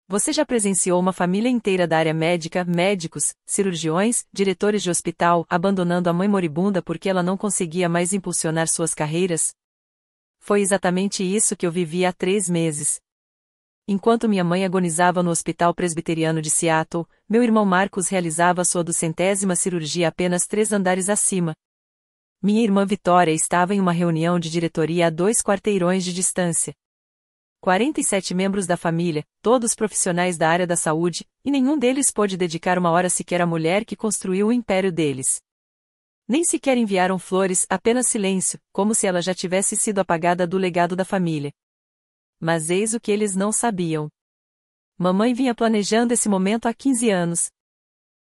Você já presenciou uma família inteira da área médica, médicos, cirurgiões, diretores de hospital, abandonando a mãe moribunda porque ela não conseguia mais impulsionar suas carreiras? Foi exatamente isso que eu vivi há 3 meses. Enquanto minha mãe agonizava no Hospital Presbiteriano de Seattle, meu irmão Marcos realizava sua 200ª cirurgia apenas 3 andares acima. Minha irmã Vitória estava em uma reunião de diretoria a 2 quarteirões de distância. 47 membros da família, todos profissionais da área da saúde, e nenhum deles pôde dedicar uma hora sequer à mulher que construiu o império deles. Nem sequer enviaram flores, apenas silêncio, como se ela já tivesse sido apagada do legado da família. Mas eis o que eles não sabiam. Mamãe vinha planejando esse momento há 15 anos.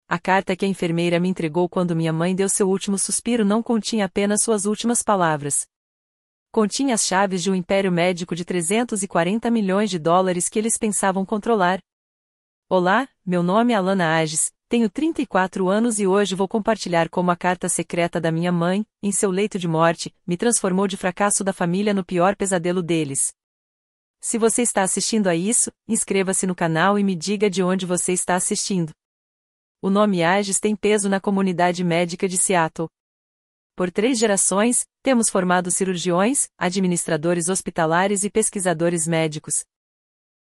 A carta que a enfermeira me entregou quando minha mãe deu seu último suspiro não continha apenas suas últimas palavras. Continha as chaves de um império médico de 340 milhões de dólares que eles pensavam controlar. Olá, meu nome é Alana Ages, tenho 34 anos e hoje vou compartilhar como a carta secreta da minha mãe, em seu leito de morte, me transformou de fracasso da família no pior pesadelo deles. Se você está assistindo a isso, inscreva-se no canal e me diga de onde você está assistindo. O nome Ages tem peso na comunidade médica de Seattle. Por 3 gerações, temos formado cirurgiões, administradores hospitalares e pesquisadores médicos.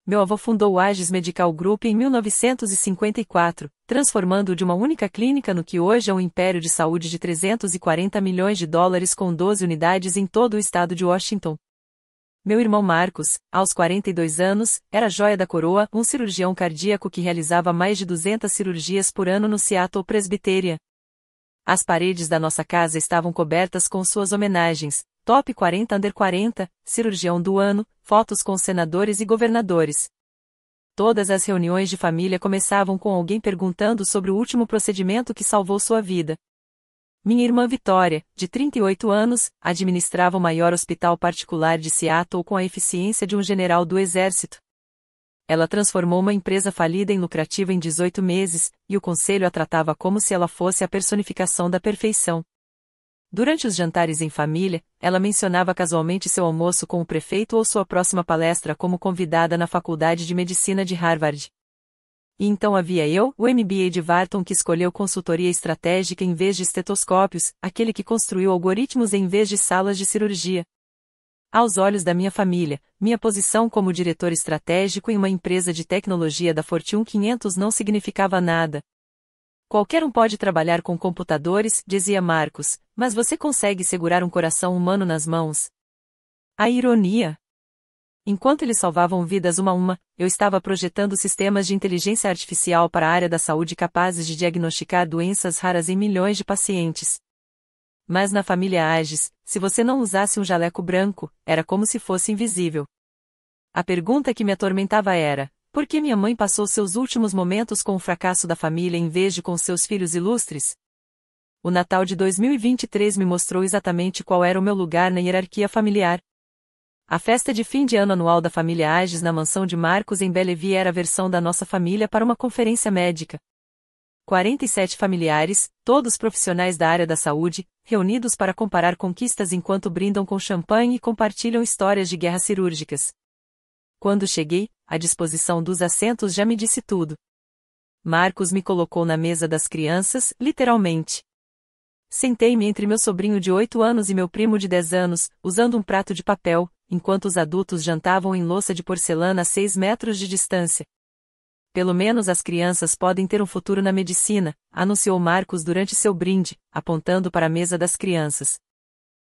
Meu avô fundou o Ages Medical Group em 1954, transformando-o de uma única clínica no que hoje é um império de saúde de 340 milhões de dólares com 12 unidades em todo o estado de Washington. Meu irmão Marcos, aos 42 anos, era a joia da coroa, um cirurgião cardíaco que realizava mais de 200 cirurgias por ano no Seattle Presbyterian. As paredes da nossa casa estavam cobertas com suas homenagens, Top 40 Under 40, cirurgião do ano, fotos com senadores e governadores. Todas as reuniões de família começavam com alguém perguntando sobre o último procedimento que salvou sua vida. Minha irmã Vitória, de 38 anos, administrava o maior hospital particular de Seattle com a eficiência de um general do exército. Ela transformou uma empresa falida em lucrativa em 18 meses, e o conselho a tratava como se ela fosse a personificação da perfeição. Durante os jantares em família, ela mencionava casualmente seu almoço com o prefeito ou sua próxima palestra como convidada na Faculdade de Medicina de Harvard. E então havia eu, o MBA de Wharton que escolheu consultoria estratégica em vez de estetoscópios, aquele que construiu algoritmos em vez de salas de cirurgia. Aos olhos da minha família, minha posição como diretor estratégico em uma empresa de tecnologia da Fortune 500 não significava nada. Qualquer um pode trabalhar com computadores, dizia Marcos, mas você consegue segurar um coração humano nas mãos? A ironia! Enquanto eles salvavam vidas uma a uma, eu estava projetando sistemas de inteligência artificial para a área da saúde capazes de diagnosticar doenças raras em milhões de pacientes. Mas na família Ages, se você não usasse um jaleco branco, era como se fosse invisível. A pergunta que me atormentava era: por que minha mãe passou seus últimos momentos com o fracasso da família em vez de com seus filhos ilustres? O Natal de 2023 me mostrou exatamente qual era o meu lugar na hierarquia familiar. A festa de fim de ano anual da família Ages na mansão de Marcos em Bellevue era a versão da nossa família para uma conferência médica. 47 familiares, todos profissionais da área da saúde, reunidos para comparar conquistas enquanto brindam com champanhe e compartilham histórias de guerras cirúrgicas. Quando cheguei, a disposição dos assentos já me disse tudo. Marcos me colocou na mesa das crianças, literalmente. Sentei-me entre meu sobrinho de 8 anos e meu primo de 10 anos, usando um prato de papel, enquanto os adultos jantavam em louça de porcelana a 6 metros de distância. Pelo menos as crianças podem ter um futuro na medicina, anunciou Marcos durante seu brinde, apontando para a mesa das crianças.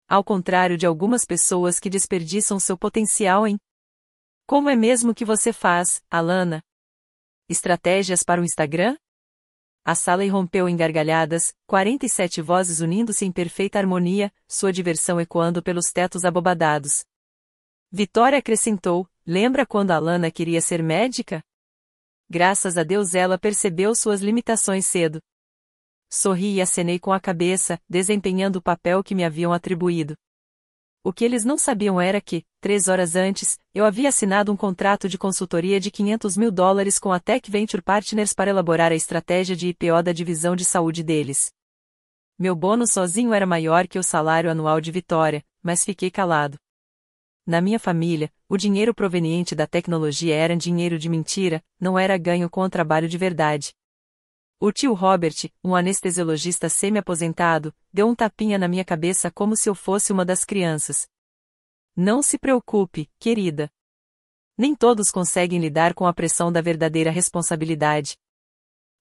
Ao contrário de algumas pessoas que desperdiçam seu potencial em... Como é mesmo que você faz, Alana? Estratégias para o Instagram? A sala irrompeu em gargalhadas, 47 vozes unindo-se em perfeita harmonia, sua diversão ecoando pelos tetos abobadados. Vitória acrescentou: lembra quando Alana queria ser médica? Graças a Deus ela percebeu suas limitações cedo. Sorri e acenei com a cabeça, desempenhando o papel que me haviam atribuído. O que eles não sabiam era que, 3 horas antes, eu havia assinado um contrato de consultoria de $500 mil com a Tech Venture Partners para elaborar a estratégia de IPO da divisão de saúde deles. Meu bônus sozinho era maior que o salário anual de Vitória, mas fiquei calado. Na minha família, o dinheiro proveniente da tecnologia era dinheiro de mentira, não era ganho com o trabalho de verdade. O tio Robert, um anestesiologista semi-aposentado, deu um tapinha na minha cabeça como se eu fosse uma das crianças. Não se preocupe, querida. Nem todos conseguem lidar com a pressão da verdadeira responsabilidade.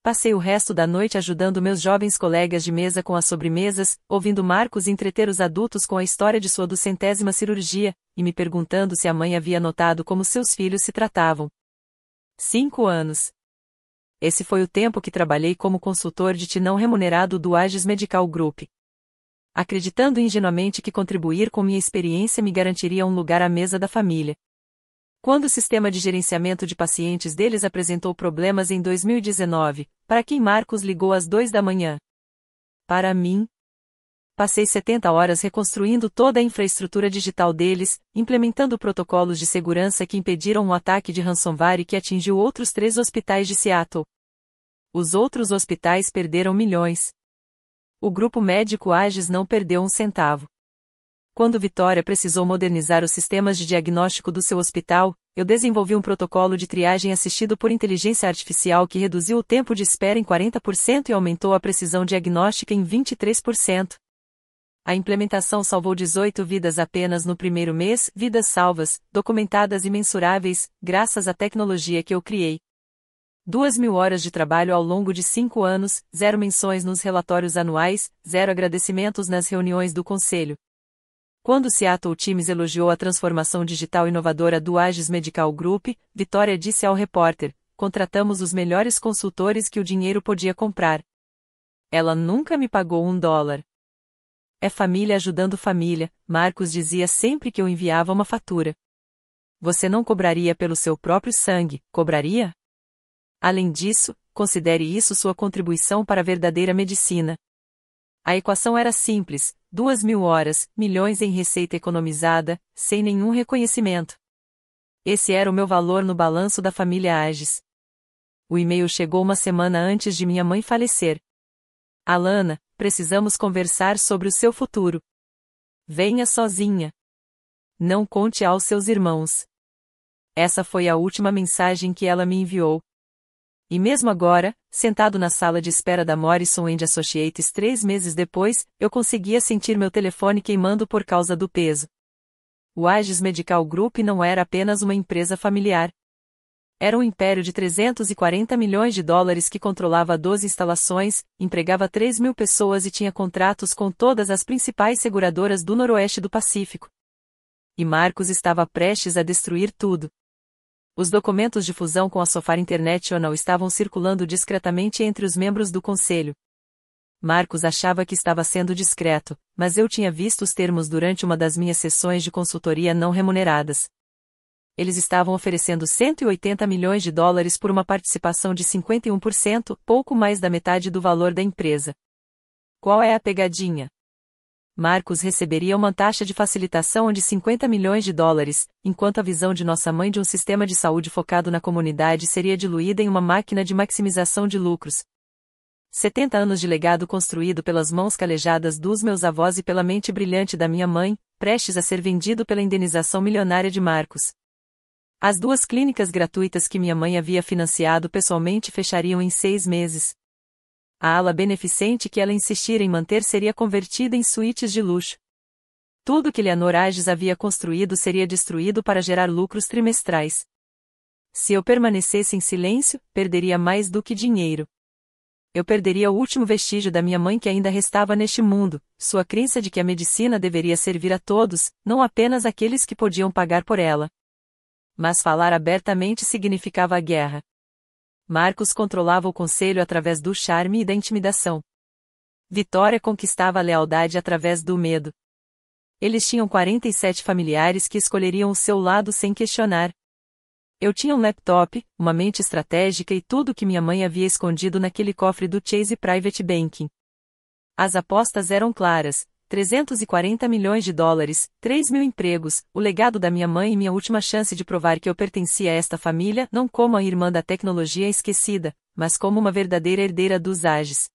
Passei o resto da noite ajudando meus jovens colegas de mesa com as sobremesas, ouvindo Marcos entreter os adultos com a história de sua 200ª cirurgia, e me perguntando se a mãe havia notado como seus filhos se tratavam. 5 anos. Esse foi o tempo que trabalhei como consultor de TI não remunerado do Aegis Medical Group. Acreditando ingenuamente que contribuir com minha experiência me garantiria um lugar à mesa da família. Quando o sistema de gerenciamento de pacientes deles apresentou problemas em 2019, para quem Marcos ligou às 2 da manhã? Para mim. Passei 70 horas reconstruindo toda a infraestrutura digital deles, implementando protocolos de segurança que impediram um ataque de ransomware que atingiu outros 3 hospitais de Seattle. Os outros hospitais perderam milhões. O grupo médico Aegis não perdeu um centavo. Quando Vitória precisou modernizar os sistemas de diagnóstico do seu hospital, eu desenvolvi um protocolo de triagem assistido por inteligência artificial que reduziu o tempo de espera em 40% e aumentou a precisão diagnóstica em 23%. A implementação salvou 18 vidas apenas no primeiro mês, vidas salvas, documentadas e mensuráveis, graças à tecnologia que eu criei. 2.000 horas de trabalho ao longo de 5 anos, 0 menções nos relatórios anuais, 0 agradecimentos nas reuniões do conselho. Quando Seattle Times elogiou a transformação digital inovadora do Aegis Medical Group, Vitória disse ao repórter: "Contratamos os melhores consultores que o dinheiro podia comprar. Ela nunca me pagou $1. É família ajudando família", Marcos dizia sempre que eu enviava uma fatura. "Você não cobraria pelo seu próprio sangue, cobraria? Além disso, considere isso sua contribuição para a verdadeira medicina." A equação era simples: 2.000 horas, milhões em receita economizada, sem nenhum reconhecimento. Esse era o meu valor no balanço da família Aegis. O e-mail chegou uma semana antes de minha mãe falecer. "Alana, precisamos conversar sobre o seu futuro. Venha sozinha. Não conte aos seus irmãos." Essa foi a última mensagem que ela me enviou. E mesmo agora, sentado na sala de espera da Morrison & Associates 3 meses depois, eu conseguia sentir meu telefone queimando por causa do peso. O Aegis Medical Group não era apenas uma empresa familiar. Era um império de $340 milhões que controlava 12 instalações, empregava 3.000 pessoas e tinha contratos com todas as principais seguradoras do Noroeste do Pacífico. E Marcos estava prestes a destruir tudo. Os documentos de fusão com a Sofar International estavam circulando discretamente entre os membros do conselho. Marcos achava que estava sendo discreto, mas eu tinha visto os termos durante uma das minhas sessões de consultoria não remuneradas. Eles estavam oferecendo $180 milhões por uma participação de 51%, pouco mais da metade do valor da empresa. Qual é a pegadinha? Marcos receberia uma taxa de facilitação de $50 milhões, enquanto a visão de nossa mãe de um sistema de saúde focado na comunidade seria diluída em uma máquina de maximização de lucros. 70 anos de legado construído pelas mãos calejadas dos meus avós e pela mente brilhante da minha mãe, prestes a ser vendido pela indenização milionária de Marcos. As 2 clínicas gratuitas que minha mãe havia financiado pessoalmente fechariam em 6 meses. A ala beneficente que ela insistira em manter seria convertida em suítes de luxo. Tudo que Leonor Aegis havia construído seria destruído para gerar lucros trimestrais. Se eu permanecesse em silêncio, perderia mais do que dinheiro. Eu perderia o último vestígio da minha mãe que ainda restava neste mundo, sua crença de que a medicina deveria servir a todos, não apenas àqueles que podiam pagar por ela. Mas falar abertamente significava a guerra. Marcos controlava o conselho através do charme e da intimidação. Vitória conquistava a lealdade através do medo. Eles tinham 47 familiares que escolheriam o seu lado sem questionar. Eu tinha um laptop, uma mente estratégica e tudo que minha mãe havia escondido naquele cofre do Chase Private Banking. As apostas eram claras: $340 milhões, 3.000 empregos, o legado da minha mãe e minha última chance de provar que eu pertencia a esta família não como a irmã da tecnologia esquecida, mas como uma verdadeira herdeira dos Aegis.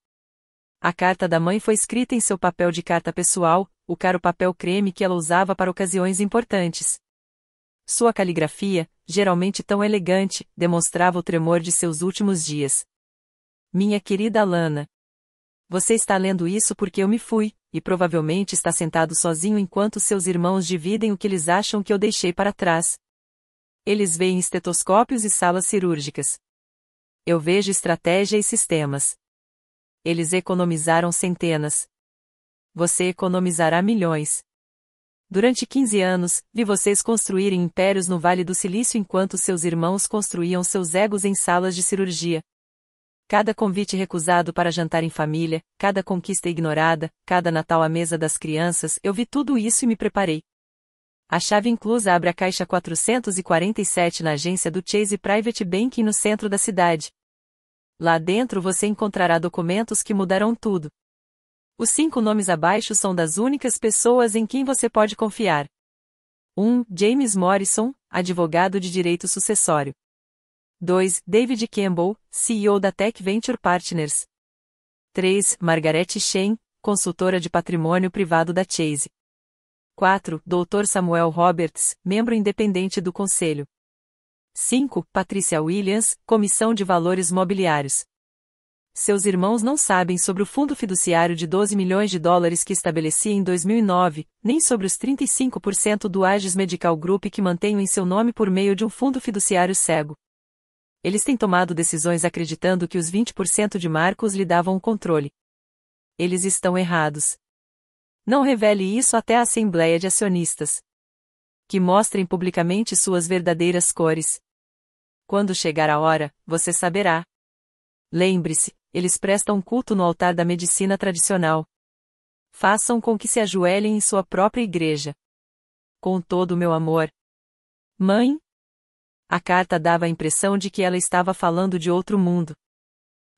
A carta da mãe foi escrita em seu papel de carta pessoal, o caro papel creme que ela usava para ocasiões importantes. Sua caligrafia, geralmente tão elegante, demonstrava o tremor de seus últimos dias. Minha querida Alana. Você está lendo isso porque eu me fui, e provavelmente está sentado sozinho enquanto seus irmãos dividem o que eles acham que eu deixei para trás. Eles veem estetoscópios e salas cirúrgicas. Eu vejo estratégia e sistemas. Eles economizaram centenas. Você economizará milhões. Durante 15 anos, vi vocês construírem impérios no Vale do Silício enquanto seus irmãos construíam seus egos em salas de cirurgia. Cada convite recusado para jantar em família, cada conquista ignorada, cada Natal à mesa das crianças, eu vi tudo isso e me preparei. A chave inclusa abre a caixa 447 na agência do Chase Private Banking no centro da cidade. Lá dentro você encontrará documentos que mudarão tudo. Os 5 nomes abaixo são das únicas pessoas em quem você pode confiar. 1. James Morrison, advogado de direito sucessório. 2. David Campbell, CEO da Tech Venture Partners. 3. Margaret Chen, consultora de patrimônio privado da Chase. 4. Dr. Samuel Roberts, membro independente do conselho. 5. Patricia Williams, Comissão de Valores Mobiliários. Seus irmãos não sabem sobre o fundo fiduciário de 12 milhões de dólares que estabeleci em 2009, nem sobre os 35% do Aegis Medical Group que mantenho em seu nome por meio de um fundo fiduciário cego. Eles têm tomado decisões acreditando que os 20% de Marcos lhe davam o controle. Eles estão errados. Não revele isso até a Assembleia de Acionistas. Que mostrem publicamente suas verdadeiras cores. Quando chegar a hora, você saberá. Lembre-se, eles prestam culto no altar da medicina tradicional. Façam com que se ajoelhem em sua própria igreja. Com todo o meu amor. Mãe? A carta dava a impressão de que ela estava falando de outro mundo.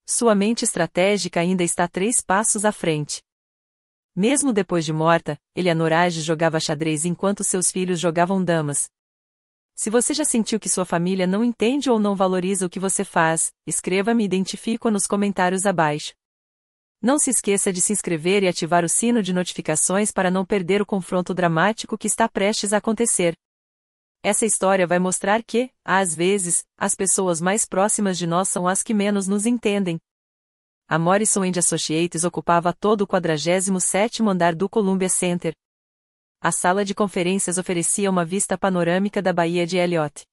Sua mente estratégica ainda está 3 passos à frente. Mesmo depois de morta, Eleanor Aegis jogava xadrez enquanto seus filhos jogavam damas. Se você já sentiu que sua família não entende ou não valoriza o que você faz, escreva-me e identifico nos comentários abaixo. Não se esqueça de se inscrever e ativar o sino de notificações para não perder o confronto dramático que está prestes a acontecer. Essa história vai mostrar que, às vezes, as pessoas mais próximas de nós são as que menos nos entendem. A Morrison & Associates ocupava todo o 47º andar do Columbia Center. A sala de conferências oferecia uma vista panorâmica da Baía de Elliott.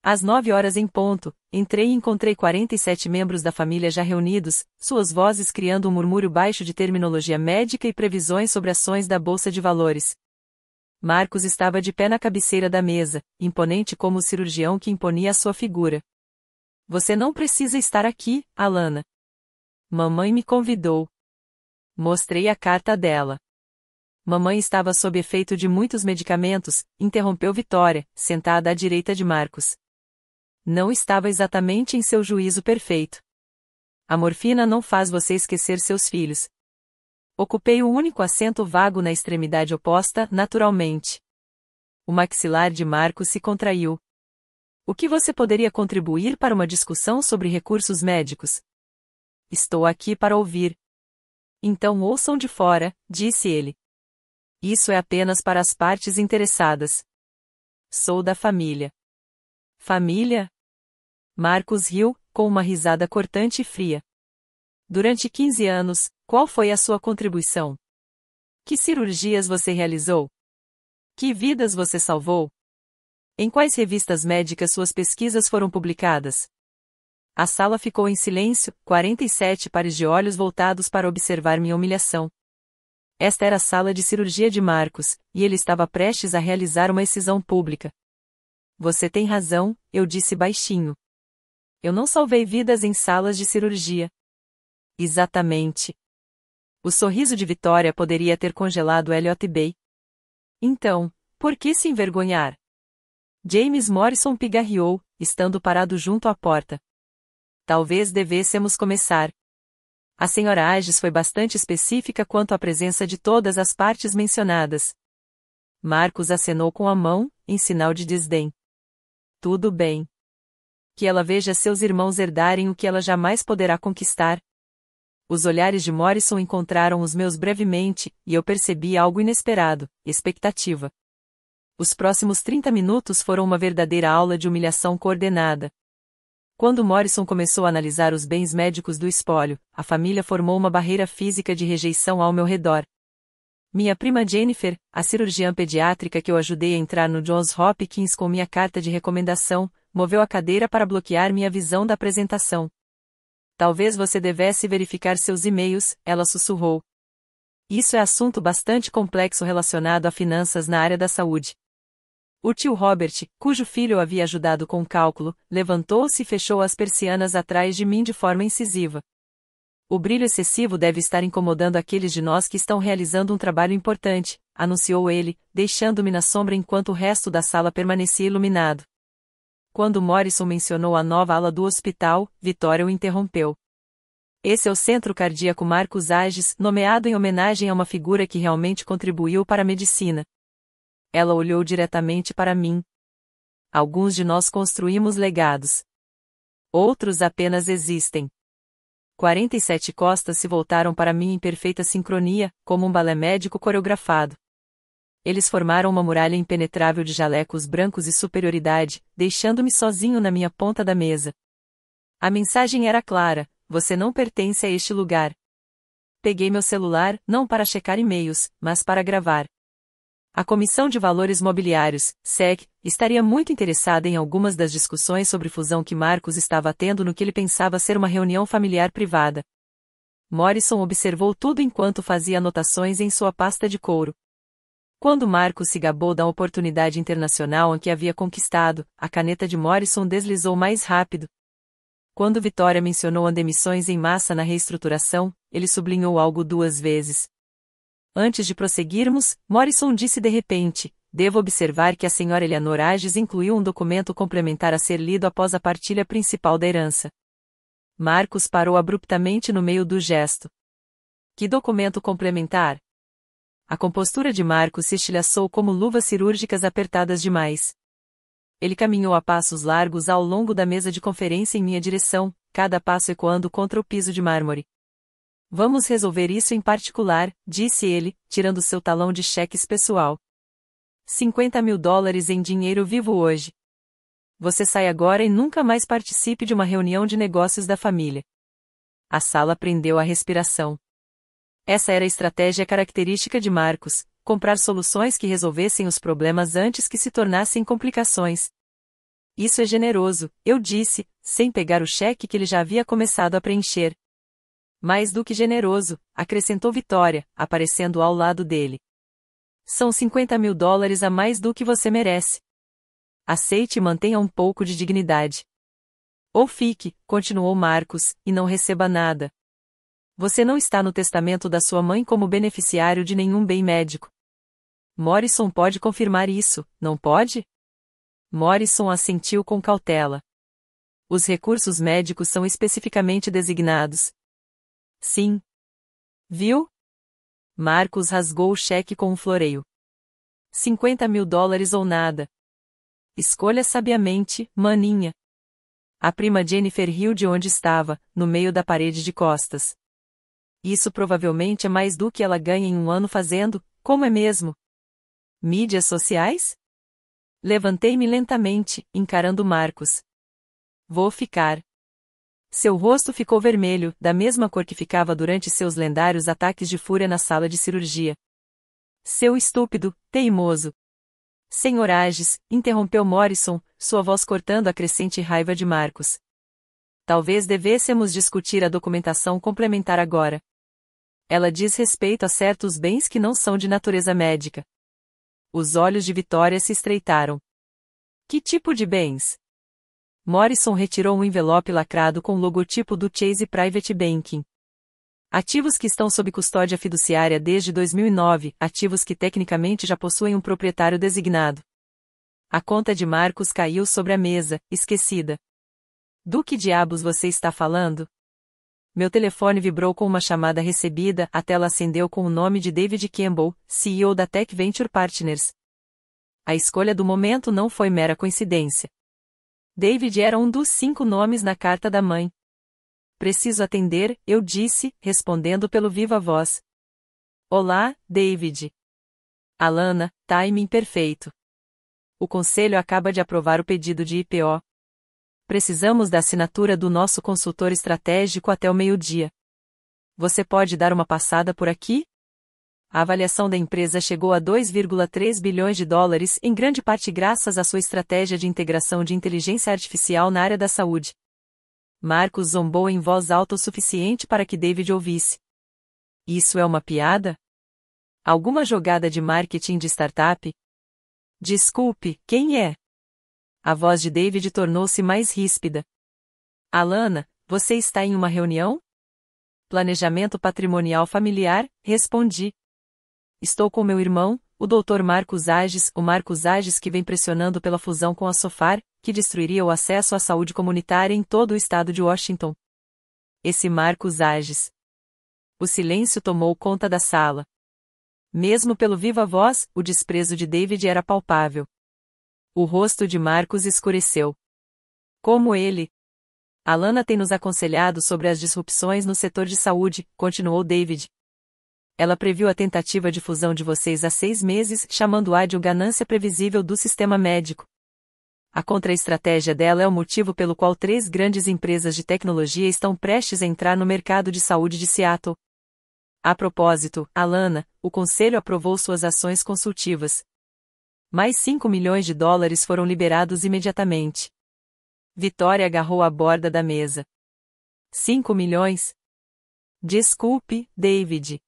Às 9 horas em ponto, entrei e encontrei 47 membros da família já reunidos, suas vozes criando um murmúrio baixo de terminologia médica e previsões sobre ações da Bolsa de Valores. Marcos estava de pé na cabeceira da mesa, imponente como o cirurgião que imponia a sua figura. Você não precisa estar aqui, Alana. Mamãe me convidou. Mostrei a carta dela. Mamãe estava sob efeito de muitos medicamentos, interrompeu Vitória, sentada à direita de Marcos. Não estava exatamente em seu juízo perfeito. A morfina não faz você esquecer seus filhos. Ocupei o único assento vago na extremidade oposta, naturalmente. O maxilar de Marcos se contraiu. O que você poderia contribuir para uma discussão sobre recursos médicos? Estou aqui para ouvir. Então ouçam de fora, disse ele. Isso é apenas para as partes interessadas. Sou da família. Família? Marcos riu, com uma risada cortante e fria. Durante 15 anos, qual foi a sua contribuição? Que cirurgias você realizou? Que vidas você salvou? Em quais revistas médicas suas pesquisas foram publicadas? A sala ficou em silêncio, 47 pares de olhos voltados para observar minha humilhação. Esta era a sala de cirurgia de Marcos, e ele estava prestes a realizar uma excisão pública. Você tem razão, eu disse baixinho. Eu não salvei vidas em salas de cirurgia. Exatamente. O sorriso de Vitória poderia ter congelado Elliott Bay. Então, por que se envergonhar? James Morrison pigarreou, estando parado junto à porta. Talvez devêssemos começar. A senhora Aegis foi bastante específica quanto à presença de todas as partes mencionadas. Marcos acenou com a mão, em sinal de desdém. Tudo bem. Que ela veja seus irmãos herdarem o que ela jamais poderá conquistar. Os olhares de Morrison encontraram os meus brevemente, e eu percebi algo inesperado, expectativa. Os próximos 30 minutos foram uma verdadeira aula de humilhação coordenada. Quando Morrison começou a analisar os bens médicos do espólio, a família formou uma barreira física de rejeição ao meu redor. Minha prima Jennifer, a cirurgiã pediátrica que eu ajudei a entrar no Johns Hopkins com minha carta de recomendação, moveu a cadeira para bloquear minha visão da apresentação. Talvez você devesse verificar seus e-mails, ela sussurrou. Isso é assunto bastante complexo relacionado a finanças na área da saúde. O tio Robert, cujo filho eu havia ajudado com o cálculo, levantou-se e fechou as persianas atrás de mim de forma incisiva. O brilho excessivo deve estar incomodando aqueles de nós que estão realizando um trabalho importante, anunciou ele, deixando-me na sombra enquanto o resto da sala permanecia iluminado. Quando Morrison mencionou a nova ala do hospital, Victoria o interrompeu. Esse é o Centro Cardíaco Marcus Agies, nomeado em homenagem a uma figura que realmente contribuiu para a medicina. Ela olhou diretamente para mim. Alguns de nós construímos legados. Outros apenas existem. 47 costas se voltaram para mim em perfeita sincronia, como um balé médico coreografado. Eles formaram uma muralha impenetrável de jalecos brancos e superioridade, deixando-me sozinho na minha ponta da mesa. A mensagem era clara: você não pertence a este lugar. Peguei meu celular, não para checar e-mails, mas para gravar. A Comissão de Valores Mobiliários, SEC, estaria muito interessada em algumas das discussões sobre fusão que Marcus estava tendo no que ele pensava ser uma reunião familiar privada. Morrison observou tudo enquanto fazia anotações em sua pasta de couro. Quando Marcus se gabou da oportunidade internacional em que havia conquistado, a caneta de Morrison deslizou mais rápido. Quando Victoria mencionou as demissões em massa na reestruturação, ele sublinhou algo 2 vezes. Antes de prosseguirmos, Morrison disse de repente: devo observar que a Sra. Eleanor Agies incluiu um documento complementar a ser lido após a partilha principal da herança. Marcus parou abruptamente no meio do gesto. Que documento complementar? A compostura de Marcus se estilhaçou como luvas cirúrgicas apertadas demais. Ele caminhou a passos largos ao longo da mesa de conferência em minha direção, cada passo ecoando contra o piso de mármore. Vamos resolver isso em particular, disse ele, tirando seu talão de cheques pessoal. $50.000 em dinheiro vivo hoje. Você sai agora e nunca mais participe de uma reunião de negócios da família. A sala prendeu a respiração. Essa era a estratégia característica de Marcus, comprar soluções que resolvessem os problemas antes que se tornassem complicações. Isso é generoso, eu disse, sem pegar o cheque que ele já havia começado a preencher. Mais do que generoso, acrescentou Victoria, aparecendo ao lado dele. São $50.000 a mais do que você merece. Aceite e mantenha um pouco de dignidade. Ou fique, continuou Marcus, e não receba nada. Você não está no testamento da sua mãe como beneficiário de nenhum bem médico. Morrison pode confirmar isso, não pode? Morrison assentiu com cautela. Os recursos médicos são especificamente designados. Sim. Viu? Marcus rasgou o cheque com um floreio. $50.000 ou nada. Escolha sabiamente, maninha. A prima Jennifer riu de onde estava, no meio da parede de costas. Isso provavelmente é mais do que ela ganha em um ano fazendo, como é mesmo? Mídias sociais? Levantei-me lentamente, encarando Marcus. Vou ficar. Seu rosto ficou vermelho, da mesma cor que ficava durante seus lendários ataques de fúria na sala de cirurgia. Seu estúpido, teimoso. Sr. Agies, interrompeu Morrison, sua voz cortando a crescente raiva de Marcus. Talvez devêssemos discutir a documentação complementar agora. Ela diz respeito a certos bens que não são de natureza médica. Os olhos de Victoria se estreitaram. Que tipo de bens? Morrison retirou um envelope lacrado com o logotipo do Chase Private Banking. Ativos que estão sob custódia fiduciária desde 2009, ativos que tecnicamente já possuem um proprietário designado. A conta de Marcus caiu sobre a mesa, esquecida. Do que diabos você está falando? Meu telefone vibrou com uma chamada recebida, a tela acendeu com o nome de David Campbell, CEO da Tech Venture Partners. A escolha do momento não foi mera coincidência. David era um dos 5 nomes na carta da mãe. Preciso atender, eu disse, respondendo pelo viva voz. Olá, David. Alana, timing perfeito. O Conselho acaba de aprovar o pedido de IPO. Precisamos da assinatura do nosso consultor estratégico até o meio-dia. Você pode dar uma passada por aqui? A avaliação da empresa chegou a 2,3 bilhões de dólares, em grande parte graças à sua estratégia de integração de inteligência artificial na área da saúde. Marcus zombou em voz alta o suficiente para que David ouvisse. Isso é uma piada? Alguma jogada de marketing de startup? Desculpe, quem é? A voz de David tornou-se mais ríspida. Alana, você está em uma reunião? Planejamento patrimonial familiar, respondi. Estou com meu irmão, o Dr. Marcus Ages, o Marcus Ages que vem pressionando pela fusão com a Sofar, que destruiria o acesso à saúde comunitária em todo o estado de Washington. Esse Marcus Ages. O silêncio tomou conta da sala. Mesmo pelo viva voz, o desprezo de David era palpável. O rosto de Marcus escureceu. Como ele? Alana tem nos aconselhado sobre as disrupções no setor de saúde, continuou David. Ela previu a tentativa de fusão de vocês há 6 meses, chamando-a de ganância previsível do sistema médico. A contra-estratégia dela é o motivo pelo qual 3 grandes empresas de tecnologia estão prestes a entrar no mercado de saúde de Seattle. A propósito, Alana, o Conselho aprovou suas ações consultivas. Mais 5 milhões de dólares foram liberados imediatamente. Vitória agarrou a borda da mesa. 5 milhões? Desculpe, David.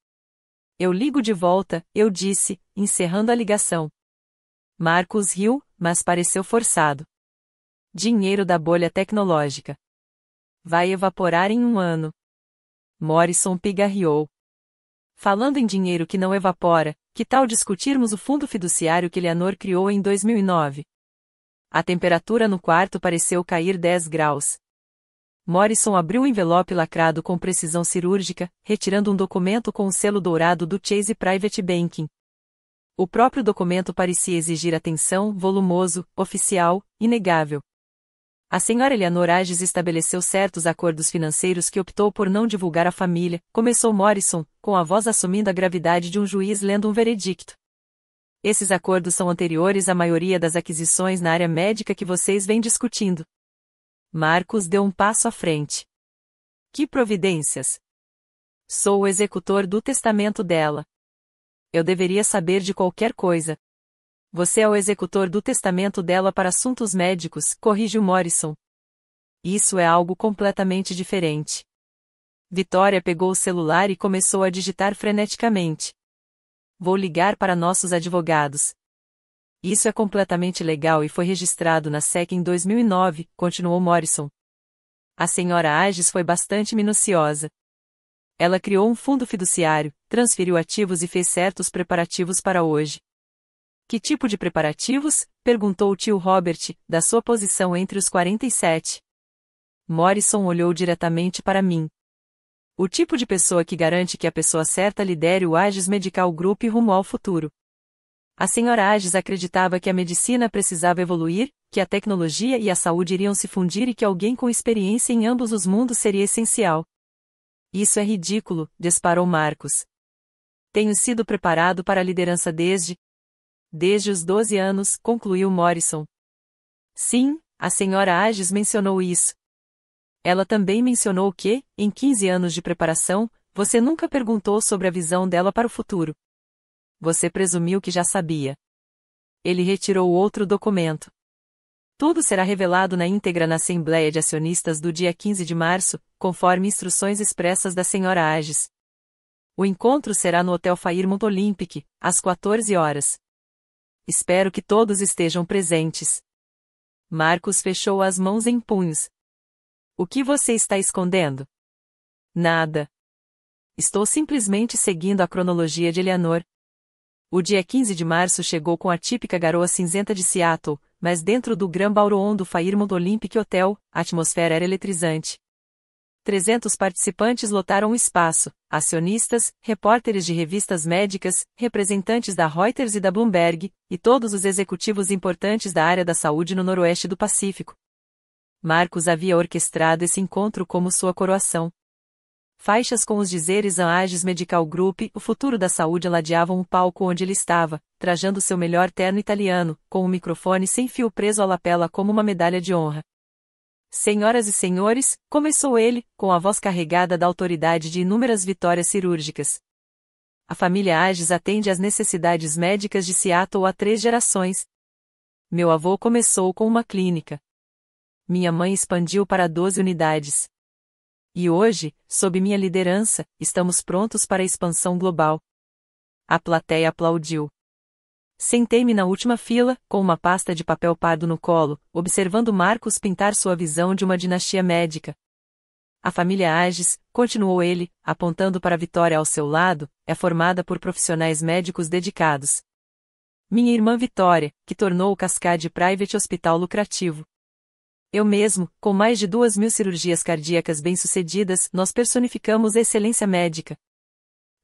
Eu ligo de volta, eu disse, encerrando a ligação. Marcus riu, mas pareceu forçado. Dinheiro da bolha tecnológica. Vai evaporar em 1 ano. Morrison pigarreou. Falando em dinheiro que não evapora, que tal discutirmos o fundo fiduciário que Eleanor criou em 2009? A temperatura no quarto pareceu cair 10 graus. Morrison abriu o envelope lacrado com precisão cirúrgica, retirando um documento com o selo dourado do Chase Private Banking. O próprio documento parecia exigir atenção, volumoso, oficial, inegável. A senhora Eleanor Ages estabeleceu certos acordos financeiros que optou por não divulgar à família, começou Morrison, com a voz assumindo a gravidade de um juiz lendo um veredicto. Esses acordos são anteriores à maioria das aquisições na área médica que vocês vêm discutindo. Marcus deu um passo à frente. Que providências? Sou o executor do testamento dela. Eu deveria saber de qualquer coisa. Você é o executor do testamento dela para assuntos médicos, corrigiu Morrison. Isso é algo completamente diferente. Vitória pegou o celular e começou a digitar freneticamente. Vou ligar para nossos advogados. Isso é completamente legal e foi registrado na SEC em 2009, continuou Morrison. A senhora Ages foi bastante minuciosa. Ela criou um fundo fiduciário, transferiu ativos e fez certos preparativos para hoje. Que tipo de preparativos? Perguntou o tio Robert, da sua posição entre os 47. Morrison olhou diretamente para mim. O tipo de pessoa que garante que a pessoa certa lidere o Ages Medical Group rumo ao futuro. A senhora Ages acreditava que a medicina precisava evoluir, que a tecnologia e a saúde iriam se fundir e que alguém com experiência em ambos os mundos seria essencial. Isso é ridículo, disparou Marcus. Tenho sido preparado para a liderança desde os 12 anos, concluiu Morrison. Sim, a senhora Ages mencionou isso. Ela também mencionou que, em 15 anos de preparação, você nunca perguntou sobre a visão dela para o futuro. Você presumiu que já sabia. Ele retirou outro documento. Tudo será revelado na íntegra na Assembleia de Acionistas do dia 15 de março, conforme instruções expressas da senhora Ages. O encontro será no Hotel Fairmont Olympic, às 14 horas. Espero que todos estejam presentes. Marcus fechou as mãos em punhos. O que você está escondendo? Nada. Estou simplesmente seguindo a cronologia de Eleanor. O dia 15 de março chegou com a típica garoa cinzenta de Seattle, mas dentro do Grand Ballroom do Fairmont Olympic Hotel, a atmosfera era eletrizante. 300 participantes lotaram o espaço, acionistas, repórteres de revistas médicas, representantes da Reuters e da Bloomberg, e todos os executivos importantes da área da saúde no noroeste do Pacífico. Marcus havia orquestrado esse encontro como sua coroação. Faixas com os dizeres Ages Medical Group, o futuro da saúde ladeavam o palco onde ele estava, trajando seu melhor terno italiano, com um microfone sem fio preso à lapela como uma medalha de honra. Senhoras e senhores, começou ele, com a voz carregada da autoridade de inúmeras vitórias cirúrgicas. A família Ages atende às necessidades médicas de Seattle há 3 gerações. Meu avô começou com uma clínica. Minha mãe expandiu para 12 unidades. E hoje, sob minha liderança, estamos prontos para a expansão global. A plateia aplaudiu. Sentei-me na última fila, com uma pasta de papel pardo no colo, observando Marcos pintar sua visão de uma dinastia médica. A família Ages, continuou ele, apontando para Vitória ao seu lado, é formada por profissionais médicos dedicados. Minha irmã Vitória, que tornou o Cascade Private Hospital lucrativo. Eu mesmo, com mais de 2.000 cirurgias cardíacas bem-sucedidas, nós personificamos a excelência médica.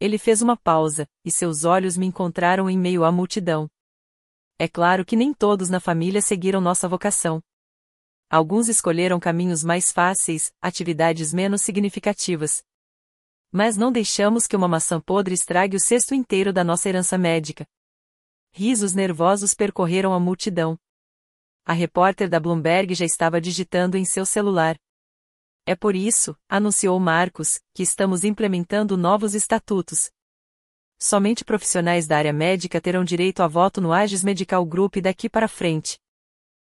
Ele fez uma pausa, e seus olhos me encontraram em meio à multidão. É claro que nem todos na família seguiram nossa vocação. Alguns escolheram caminhos mais fáceis, atividades menos significativas. Mas não deixamos que uma maçã podre estrague o cesto inteiro da nossa herança médica. Risos nervosos percorreram a multidão. A repórter da Bloomberg já estava digitando em seu celular. É por isso, anunciou Marcos, que estamos implementando novos estatutos. Somente profissionais da área médica terão direito a voto no Ages Medical Group daqui para frente.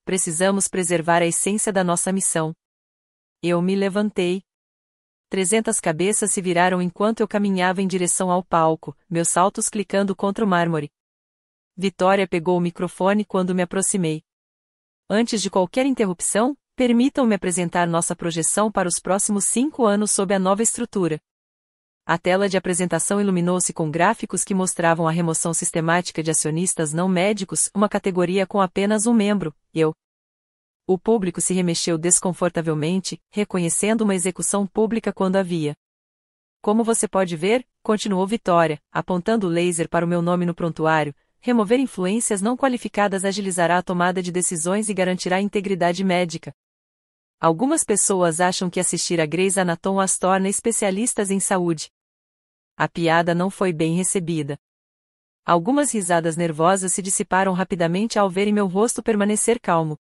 Precisamos preservar a essência da nossa missão. Eu me levantei. 300 cabeças se viraram enquanto eu caminhava em direção ao palco, meus saltos clicando contra o mármore. Vitória pegou o microfone quando me aproximei. Antes de qualquer interrupção, permitam-me apresentar nossa projeção para os próximos 5 anos sob a nova estrutura. A tela de apresentação iluminou-se com gráficos que mostravam a remoção sistemática de acionistas não médicos, uma categoria com apenas um membro, eu. O público se remexeu desconfortavelmente, reconhecendo uma execução pública quando havia. Como você pode ver, continuou Vitória, apontando o laser para o meu nome no prontuário, remover influências não qualificadas agilizará a tomada de decisões e garantirá a integridade médica. Algumas pessoas acham que assistir a Grey's Anatomy as torna especialistas em saúde. A piada não foi bem recebida. Algumas risadas nervosas se dissiparam rapidamente ao verem meu rosto permanecer calmo.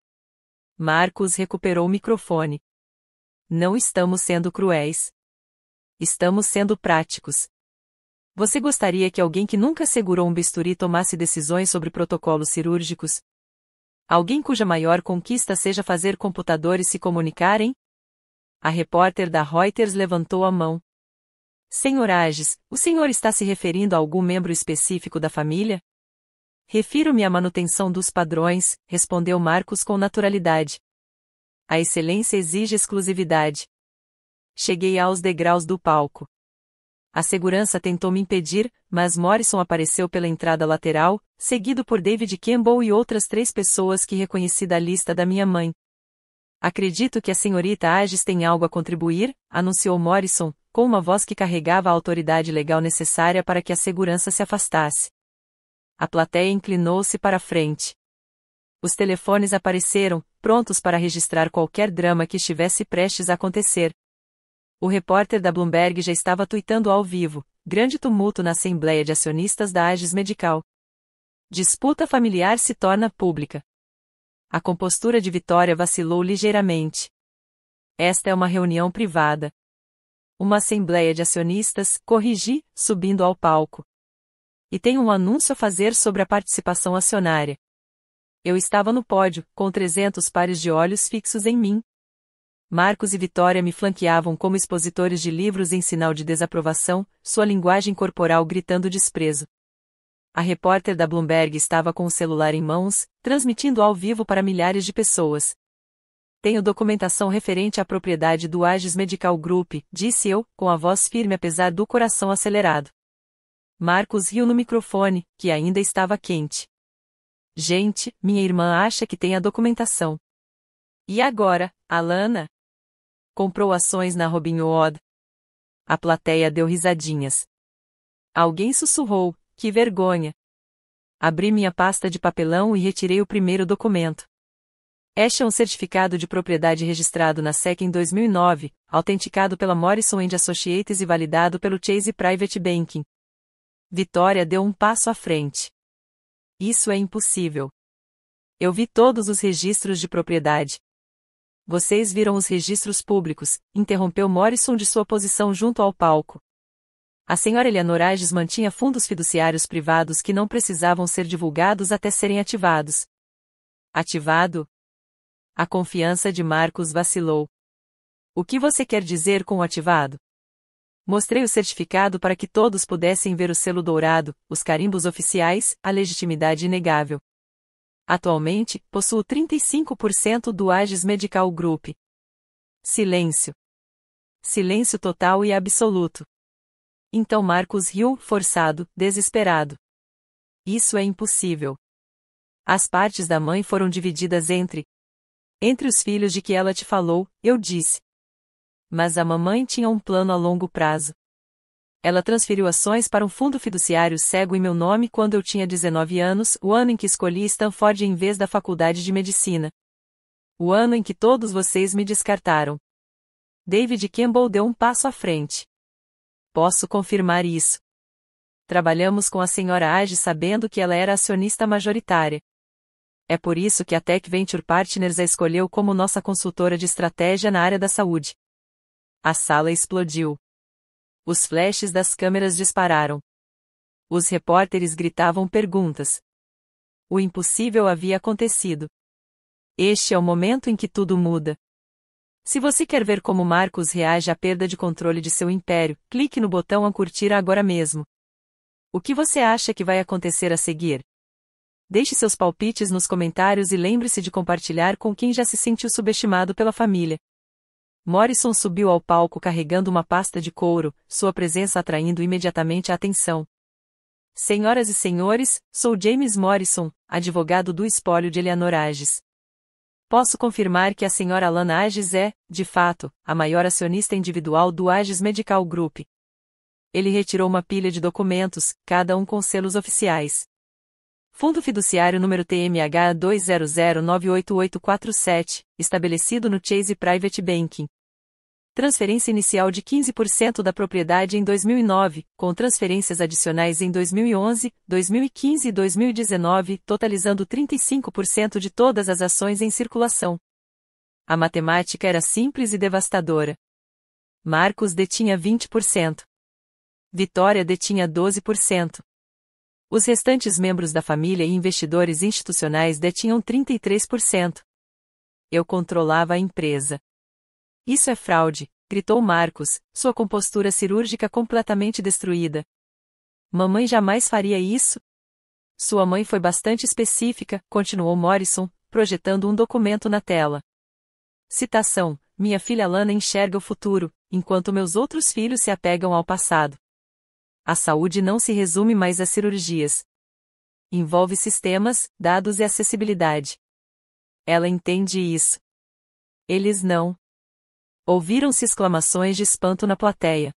Marcos recuperou o microfone. Não estamos sendo cruéis. Estamos sendo práticos. Você gostaria que alguém que nunca segurou um bisturi tomasse decisões sobre protocolos cirúrgicos? Alguém cuja maior conquista seja fazer computadores se comunicarem? A repórter da Reuters levantou a mão. Senhor Ages, o senhor está se referindo a algum membro específico da família? Refiro-me à manutenção dos padrões, respondeu Marcos com naturalidade. A excelência exige exclusividade. Cheguei aos degraus do palco. A segurança tentou me impedir, mas Morrison apareceu pela entrada lateral, seguido por David Campbell e outras 3 pessoas que reconheci da lista da minha mãe. Acredito que a senhorita Ages tem algo a contribuir, anunciou Morrison, com uma voz que carregava a autoridade legal necessária para que a segurança se afastasse. A plateia inclinou-se para a frente. Os telefones apareceram, prontos para registrar qualquer drama que estivesse prestes a acontecer. O repórter da Bloomberg já estava tuitando ao vivo, grande tumulto na Assembleia de Acionistas da Ages Medical. Disputa familiar se torna pública. A compostura de Vitória vacilou ligeiramente. Esta é uma reunião privada. Uma Assembleia de Acionistas, corrigi, subindo ao palco. E tenho um anúncio a fazer sobre a participação acionária. Eu estava no pódio, com 300 pares de olhos fixos em mim. Marcos e Vitória me flanqueavam como expositores de livros em sinal de desaprovação, sua linguagem corporal gritando desprezo. A repórter da Bloomberg estava com o celular em mãos, transmitindo ao vivo para milhares de pessoas. Tenho documentação referente à propriedade do Ages Medical Group, disse eu, com a voz firme apesar do coração acelerado. Marcos riu no microfone, que ainda estava quente. Gente, minha irmã acha que tem a documentação. E agora, Alana? Comprou ações na Robinhood. A plateia deu risadinhas. Alguém sussurrou, que vergonha. Abri minha pasta de papelão e retirei o primeiro documento. Este é um certificado de propriedade registrado na SEC em 2009, autenticado pela Morrison & Associates e validado pelo Chase Private Banking. Vitória deu um passo à frente. Isso é impossível. Eu vi todos os registros de propriedade. Vocês viram os registros públicos, interrompeu Morrison de sua posição junto ao palco. A senhora Eleanor Ages mantinha fundos fiduciários privados que não precisavam ser divulgados até serem ativados. Ativado? A confiança de Marcus vacilou. O que você quer dizer com o ativado? Mostrei o certificado para que todos pudessem ver o selo dourado, os carimbos oficiais, a legitimidade inegável. Atualmente, possuo 35% do Ages Medical Group. Silêncio. Silêncio total e absoluto. Então Marcus riu, forçado, desesperado. Isso é impossível. As partes da mãe foram divididas entre os filhos de que ela te falou, eu disse. Mas a mamãe tinha um plano a longo prazo. Ela transferiu ações para um fundo fiduciário cego em meu nome quando eu tinha 19 anos, o ano em que escolhi Stanford em vez da faculdade de medicina. O ano em que todos vocês me descartaram. David Campbell deu um passo à frente. Posso confirmar isso. Trabalhamos com a senhora Ages sabendo que ela era acionista majoritária. É por isso que a Tech Venture Partners a escolheu como nossa consultora de estratégia na área da saúde. A sala explodiu. Os flashes das câmeras dispararam. Os repórteres gritavam perguntas. O impossível havia acontecido. Este é o momento em que tudo muda. Se você quer ver como Marcus reage à perda de controle de seu império, clique no botão curtir agora mesmo. O que você acha que vai acontecer a seguir? Deixe seus palpites nos comentários e lembre-se de compartilhar com quem já se sentiu subestimado pela família. Morrison subiu ao palco carregando uma pasta de couro, sua presença atraindo imediatamente a atenção. Senhoras e senhores, sou James Morrison, advogado do espólio de Eleanor Ages. Posso confirmar que a senhora Lana Ages é, de fato, a maior acionista individual do Ages Medical Group. Ele retirou uma pilha de documentos, cada um com selos oficiais. Fundo fiduciário número TMH 200988847, estabelecido no Chase Private Banking. Transferência inicial de 15% da propriedade em 2009, com transferências adicionais em 2011, 2015 e 2019, totalizando 35% de todas as ações em circulação. A matemática era simples e devastadora. Marcus detinha 20%. Vitória detinha 12%. Os restantes membros da família e investidores institucionais detinham 33%. Eu controlava a empresa. Isso é fraude, gritou Marcus, sua compostura cirúrgica completamente destruída. Mamãe jamais faria isso? Sua mãe foi bastante específica, continuou Morrison, projetando um documento na tela. Citação: minha filha Lana enxerga o futuro, enquanto meus outros filhos se apegam ao passado. A saúde não se resume mais a cirurgias. Envolve sistemas, dados e acessibilidade. Ela entende isso. Eles não. Ouviram-se exclamações de espanto na plateia.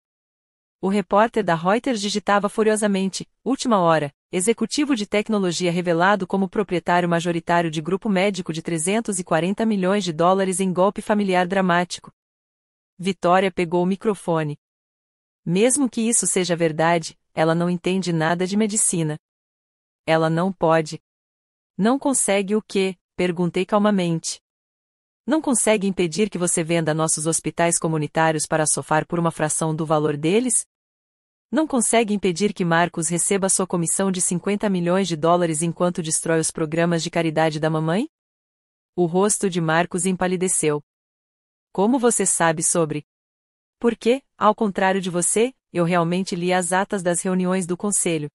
O repórter da Reuters digitava furiosamente: última hora, executivo de tecnologia revelado como proprietário majoritário de grupo médico de 340 milhões de dólares em golpe familiar dramático. Vitória pegou o microfone. Mesmo que isso seja verdade, ela não entende nada de medicina. Ela não pode. Não consegue o quê? Perguntei calmamente. Não consegue impedir que você venda nossos hospitais comunitários para sofar por uma fração do valor deles? Não consegue impedir que Marcus receba sua comissão de 50 milhões de dólares enquanto destrói os programas de caridade da mamãe? O rosto de Marcus empalideceu. Como você sabe sobre? Porque, ao contrário de você, eu realmente li as atas das reuniões do conselho.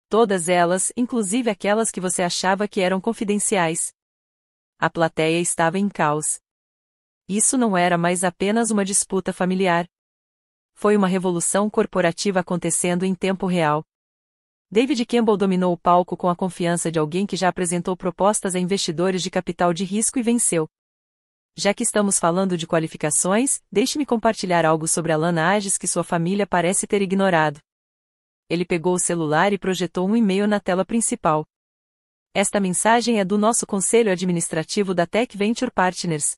Todas elas, inclusive aquelas que você achava que eram confidenciais. A plateia estava em caos. Isso não era mais apenas uma disputa familiar. Foi uma revolução corporativa acontecendo em tempo real. David Campbell dominou o palco com a confiança de alguém que já apresentou propostas a investidores de capital de risco e venceu. Já que estamos falando de qualificações, deixe-me compartilhar algo sobre a Lana Ages que sua família parece ter ignorado. Ele pegou o celular e projetou um e-mail na tela principal. Esta mensagem é do nosso conselho administrativo da Tech Venture Partners.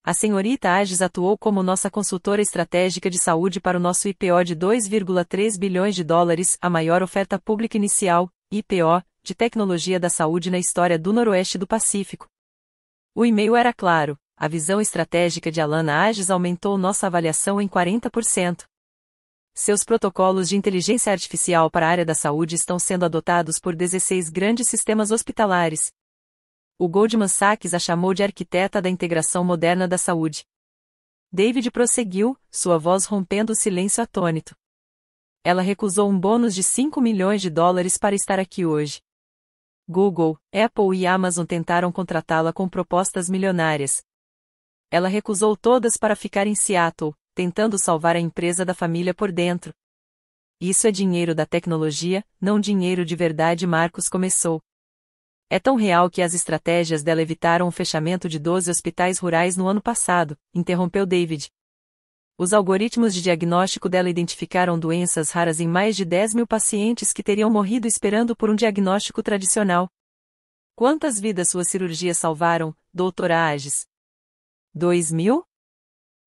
A senhorita Ages atuou como nossa consultora estratégica de saúde para o nosso IPO de 2,3 bilhões de dólares, a maior oferta pública inicial, IPO, de tecnologia da saúde na história do Noroeste do Pacífico. O e-mail era claro: a visão estratégica de Alana Ages aumentou nossa avaliação em 40%. Seus protocolos de inteligência artificial para a área da saúde estão sendo adotados por 16 grandes sistemas hospitalares. O Goldman Sachs a chamou de arquiteta da integração moderna da saúde. David prosseguiu, sua voz rompendo o silêncio atônito. Ela recusou um bônus de $5 milhões para estar aqui hoje. Google, Apple e Amazon tentaram contratá-la com propostas milionárias. Ela recusou todas para ficar em Seattle, tentando salvar a empresa da família por dentro. Isso é dinheiro da tecnologia, não dinheiro de verdade. Marcos começou. É tão real que as estratégias dela evitaram o fechamento de 12 hospitais rurais no ano passado, interrompeu David. Os algoritmos de diagnóstico dela identificaram doenças raras em mais de 10 mil pacientes que teriam morrido esperando por um diagnóstico tradicional. Quantas vidas suas cirurgias salvaram, doutora Ages? 2.000?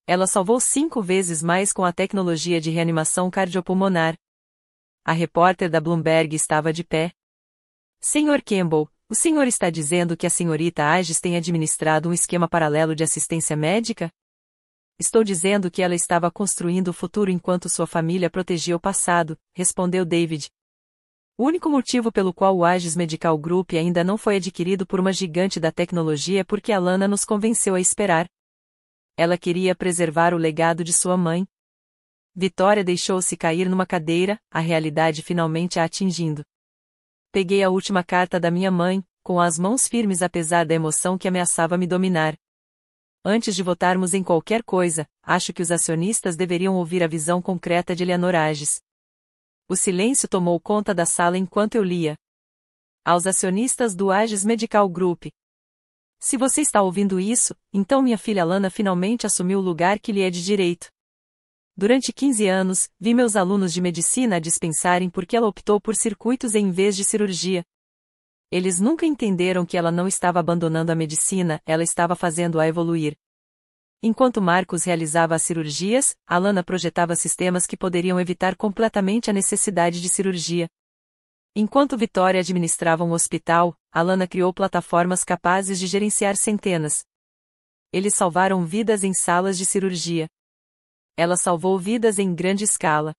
Ela salvou 5 vezes mais com a tecnologia de reanimação cardiopulmonar. A repórter da Bloomberg estava de pé. Sr. Campbell, o senhor está dizendo que a senhorita Ages tem administrado um esquema paralelo de assistência médica? Estou dizendo que ela estava construindo o futuro enquanto sua família protegia o passado, respondeu David. O único motivo pelo qual o Ages Medical Group ainda não foi adquirido por uma gigante da tecnologia é porque Alana nos convenceu a esperar. Ela queria preservar o legado de sua mãe. Vitória deixou-se cair numa cadeira, a realidade finalmente a atingindo. Peguei a última carta da minha mãe, com as mãos firmes apesar da emoção que ameaçava me dominar. Antes de votarmos em qualquer coisa, acho que os acionistas deveriam ouvir a visão concreta de Eleanor Ages. O silêncio tomou conta da sala enquanto eu lia. Aos acionistas do Ages Medical Group. Se você está ouvindo isso, então minha filha Alana finalmente assumiu o lugar que lhe é de direito. Durante 15 anos, vi meus alunos de medicina a dispensarem porque ela optou por circuitos em vez de cirurgia. Eles nunca entenderam que ela não estava abandonando a medicina, ela estava fazendo-a evoluir. Enquanto Marcos realizava as cirurgias, Alana projetava sistemas que poderiam evitar completamente a necessidade de cirurgia. Enquanto Vitória administrava um hospital, Alana criou plataformas capazes de gerenciar centenas. Eles salvaram vidas em salas de cirurgia. Ela salvou vidas em grande escala.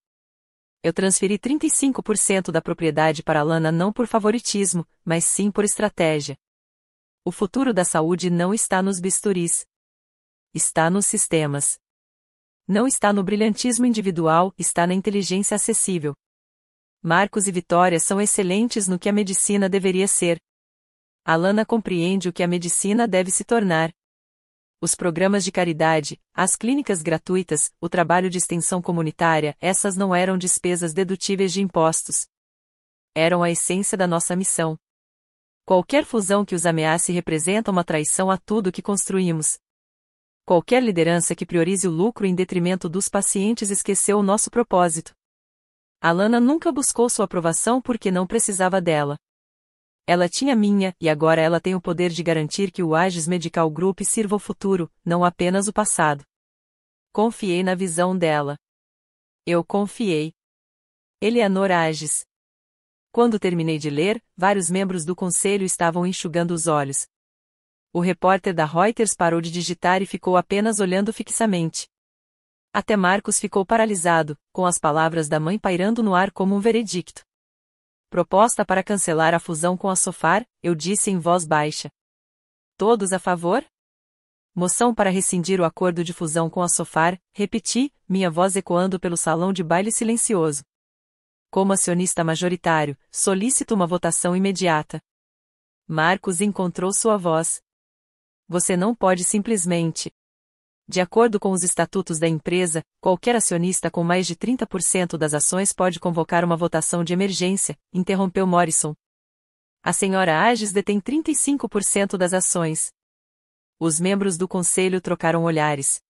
Eu transferi 35% da propriedade para Alana não por favoritismo, mas sim por estratégia. O futuro da saúde não está nos bisturis. Está nos sistemas. Não está no brilhantismo individual, está na inteligência acessível. Marcos e Vitória são excelentes no que a medicina deveria ser. Alana compreende o que a medicina deve se tornar. Os programas de caridade, as clínicas gratuitas, o trabalho de extensão comunitária, essas não eram despesas dedutíveis de impostos. Eram a essência da nossa missão. Qualquer fusão que os ameace representa uma traição a tudo que construímos. Qualquer liderança que priorize o lucro em detrimento dos pacientes esqueceu o nosso propósito. Alana nunca buscou sua aprovação porque não precisava dela. Ela tinha minha, e agora ela tem o poder de garantir que o Ages Medical Group sirva o futuro, não apenas o passado. Confiei na visão dela. Eu confiei. Eleanor Ages. Quando terminei de ler, vários membros do conselho estavam enxugando os olhos. O repórter da Reuters parou de digitar e ficou apenas olhando fixamente. Até Marcos ficou paralisado, com as palavras da mãe pairando no ar como um veredicto. Proposta para cancelar a fusão com a Sofar, eu disse em voz baixa. Todos a favor? Moção para rescindir o acordo de fusão com a Sofar, repeti, minha voz ecoando pelo salão de baile silencioso. Como acionista majoritário, solicito uma votação imediata. Marcos encontrou sua voz. Você não pode simplesmente. De acordo com os estatutos da empresa, qualquer acionista com mais de 30% das ações pode convocar uma votação de emergência, interrompeu Morrison. A senhora Ages detém 35% das ações. Os membros do conselho trocaram olhares.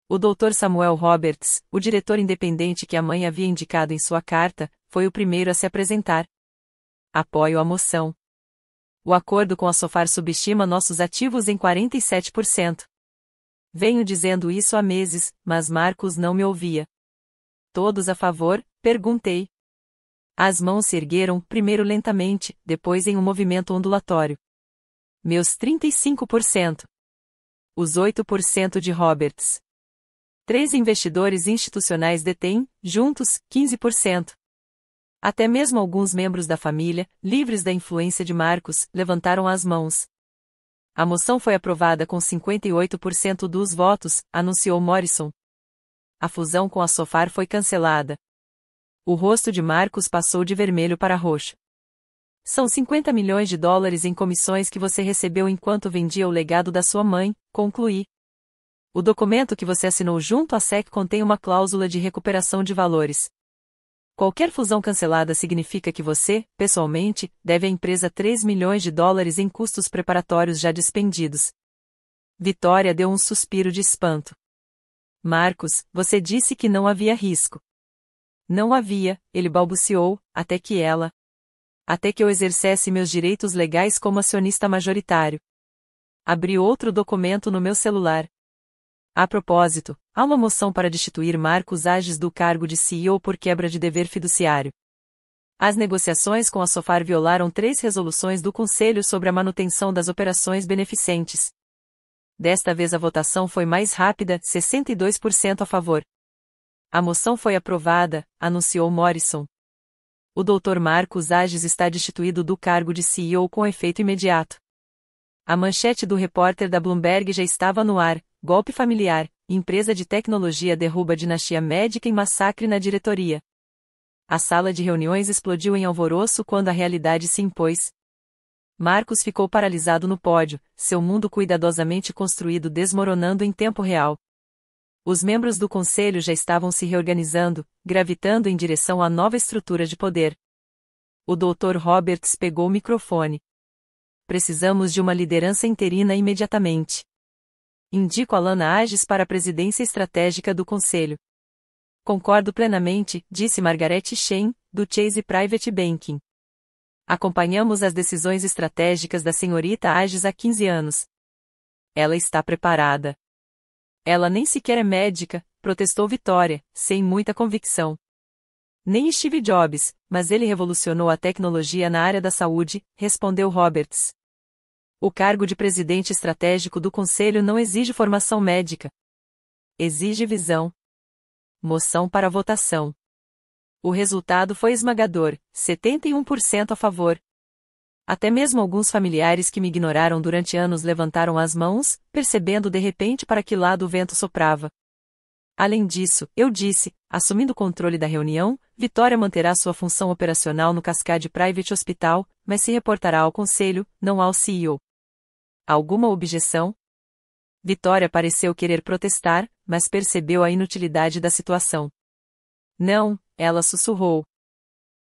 O Dr. Samuel Roberts, o diretor independente que a mãe havia indicado em sua carta, foi o primeiro a se apresentar. Apoio a moção. O acordo com a Sofar subestima nossos ativos em 47%. Venho dizendo isso há meses, mas Marcos não me ouvia. Todos a favor? Perguntei. As mãos se ergueram, primeiro lentamente, depois em um movimento ondulatório. Meus 35%. Os 8% de Roberts. 3 investidores institucionais detêm, juntos, 15%. Até mesmo alguns membros da família, livres da influência de Marcus, levantaram as mãos. A moção foi aprovada com 58% dos votos, anunciou Morrison. A fusão com a Sofar foi cancelada. O rosto de Marcus passou de vermelho para roxo. São 50 milhões de dólares em comissões que você recebeu enquanto vendia o legado da sua mãe, concluí. O documento que você assinou junto à SEC contém uma cláusula de recuperação de valores. Qualquer fusão cancelada significa que você, pessoalmente, deve à empresa 3 milhões de dólares em custos preparatórios já despendidos. Vitória deu um suspiro de espanto. Marcus, você disse que não havia risco. Não havia, ele balbuciou, até que eu exercesse meus direitos legais como acionista majoritário. Abri outro documento no meu celular. A propósito, há uma moção para destituir Marcus Agius do cargo de CEO por quebra de dever fiduciário. As negociações com a Sofar violaram 3 resoluções do Conselho sobre a manutenção das operações beneficentes. Desta vez a votação foi mais rápida, 62% a favor. A moção foi aprovada, anunciou Morrison. O Dr. Marcus Agius está destituído do cargo de CEO com efeito imediato. A manchete do repórter da Bloomberg já estava no ar: golpe familiar, empresa de tecnologia derruba dinastia médica em massacre na diretoria. A sala de reuniões explodiu em alvoroço quando a realidade se impôs. Marcus ficou paralisado no pódio, seu mundo cuidadosamente construído desmoronando em tempo real. Os membros do conselho já estavam se reorganizando, gravitando em direção à nova estrutura de poder. O Dr. Roberts pegou o microfone. Precisamos de uma liderança interina imediatamente. Indico Alana Agius para a presidência estratégica do conselho. Concordo plenamente, disse Margaret Chen, do Chase Private Banking. Acompanhamos as decisões estratégicas da senhorita Agius há 15 anos. Ela está preparada. Ela nem sequer é médica, protestou Vitória, sem muita convicção. Nem Steve Jobs, mas ele revolucionou a tecnologia na área da saúde, respondeu Roberts. O cargo de presidente estratégico do conselho não exige formação médica. Exige visão. Moção para votação. O resultado foi esmagador, 71% a favor. Até mesmo alguns familiares que me ignoraram durante anos levantaram as mãos, percebendo de repente para que lado o vento soprava. Além disso, eu disse, assumindo o controle da reunião, Vitória manterá sua função operacional no Cascade Private Hospital, mas se reportará ao conselho, não ao CEO. Alguma objeção? Vitória pareceu querer protestar, mas percebeu a inutilidade da situação. Não, ela sussurrou.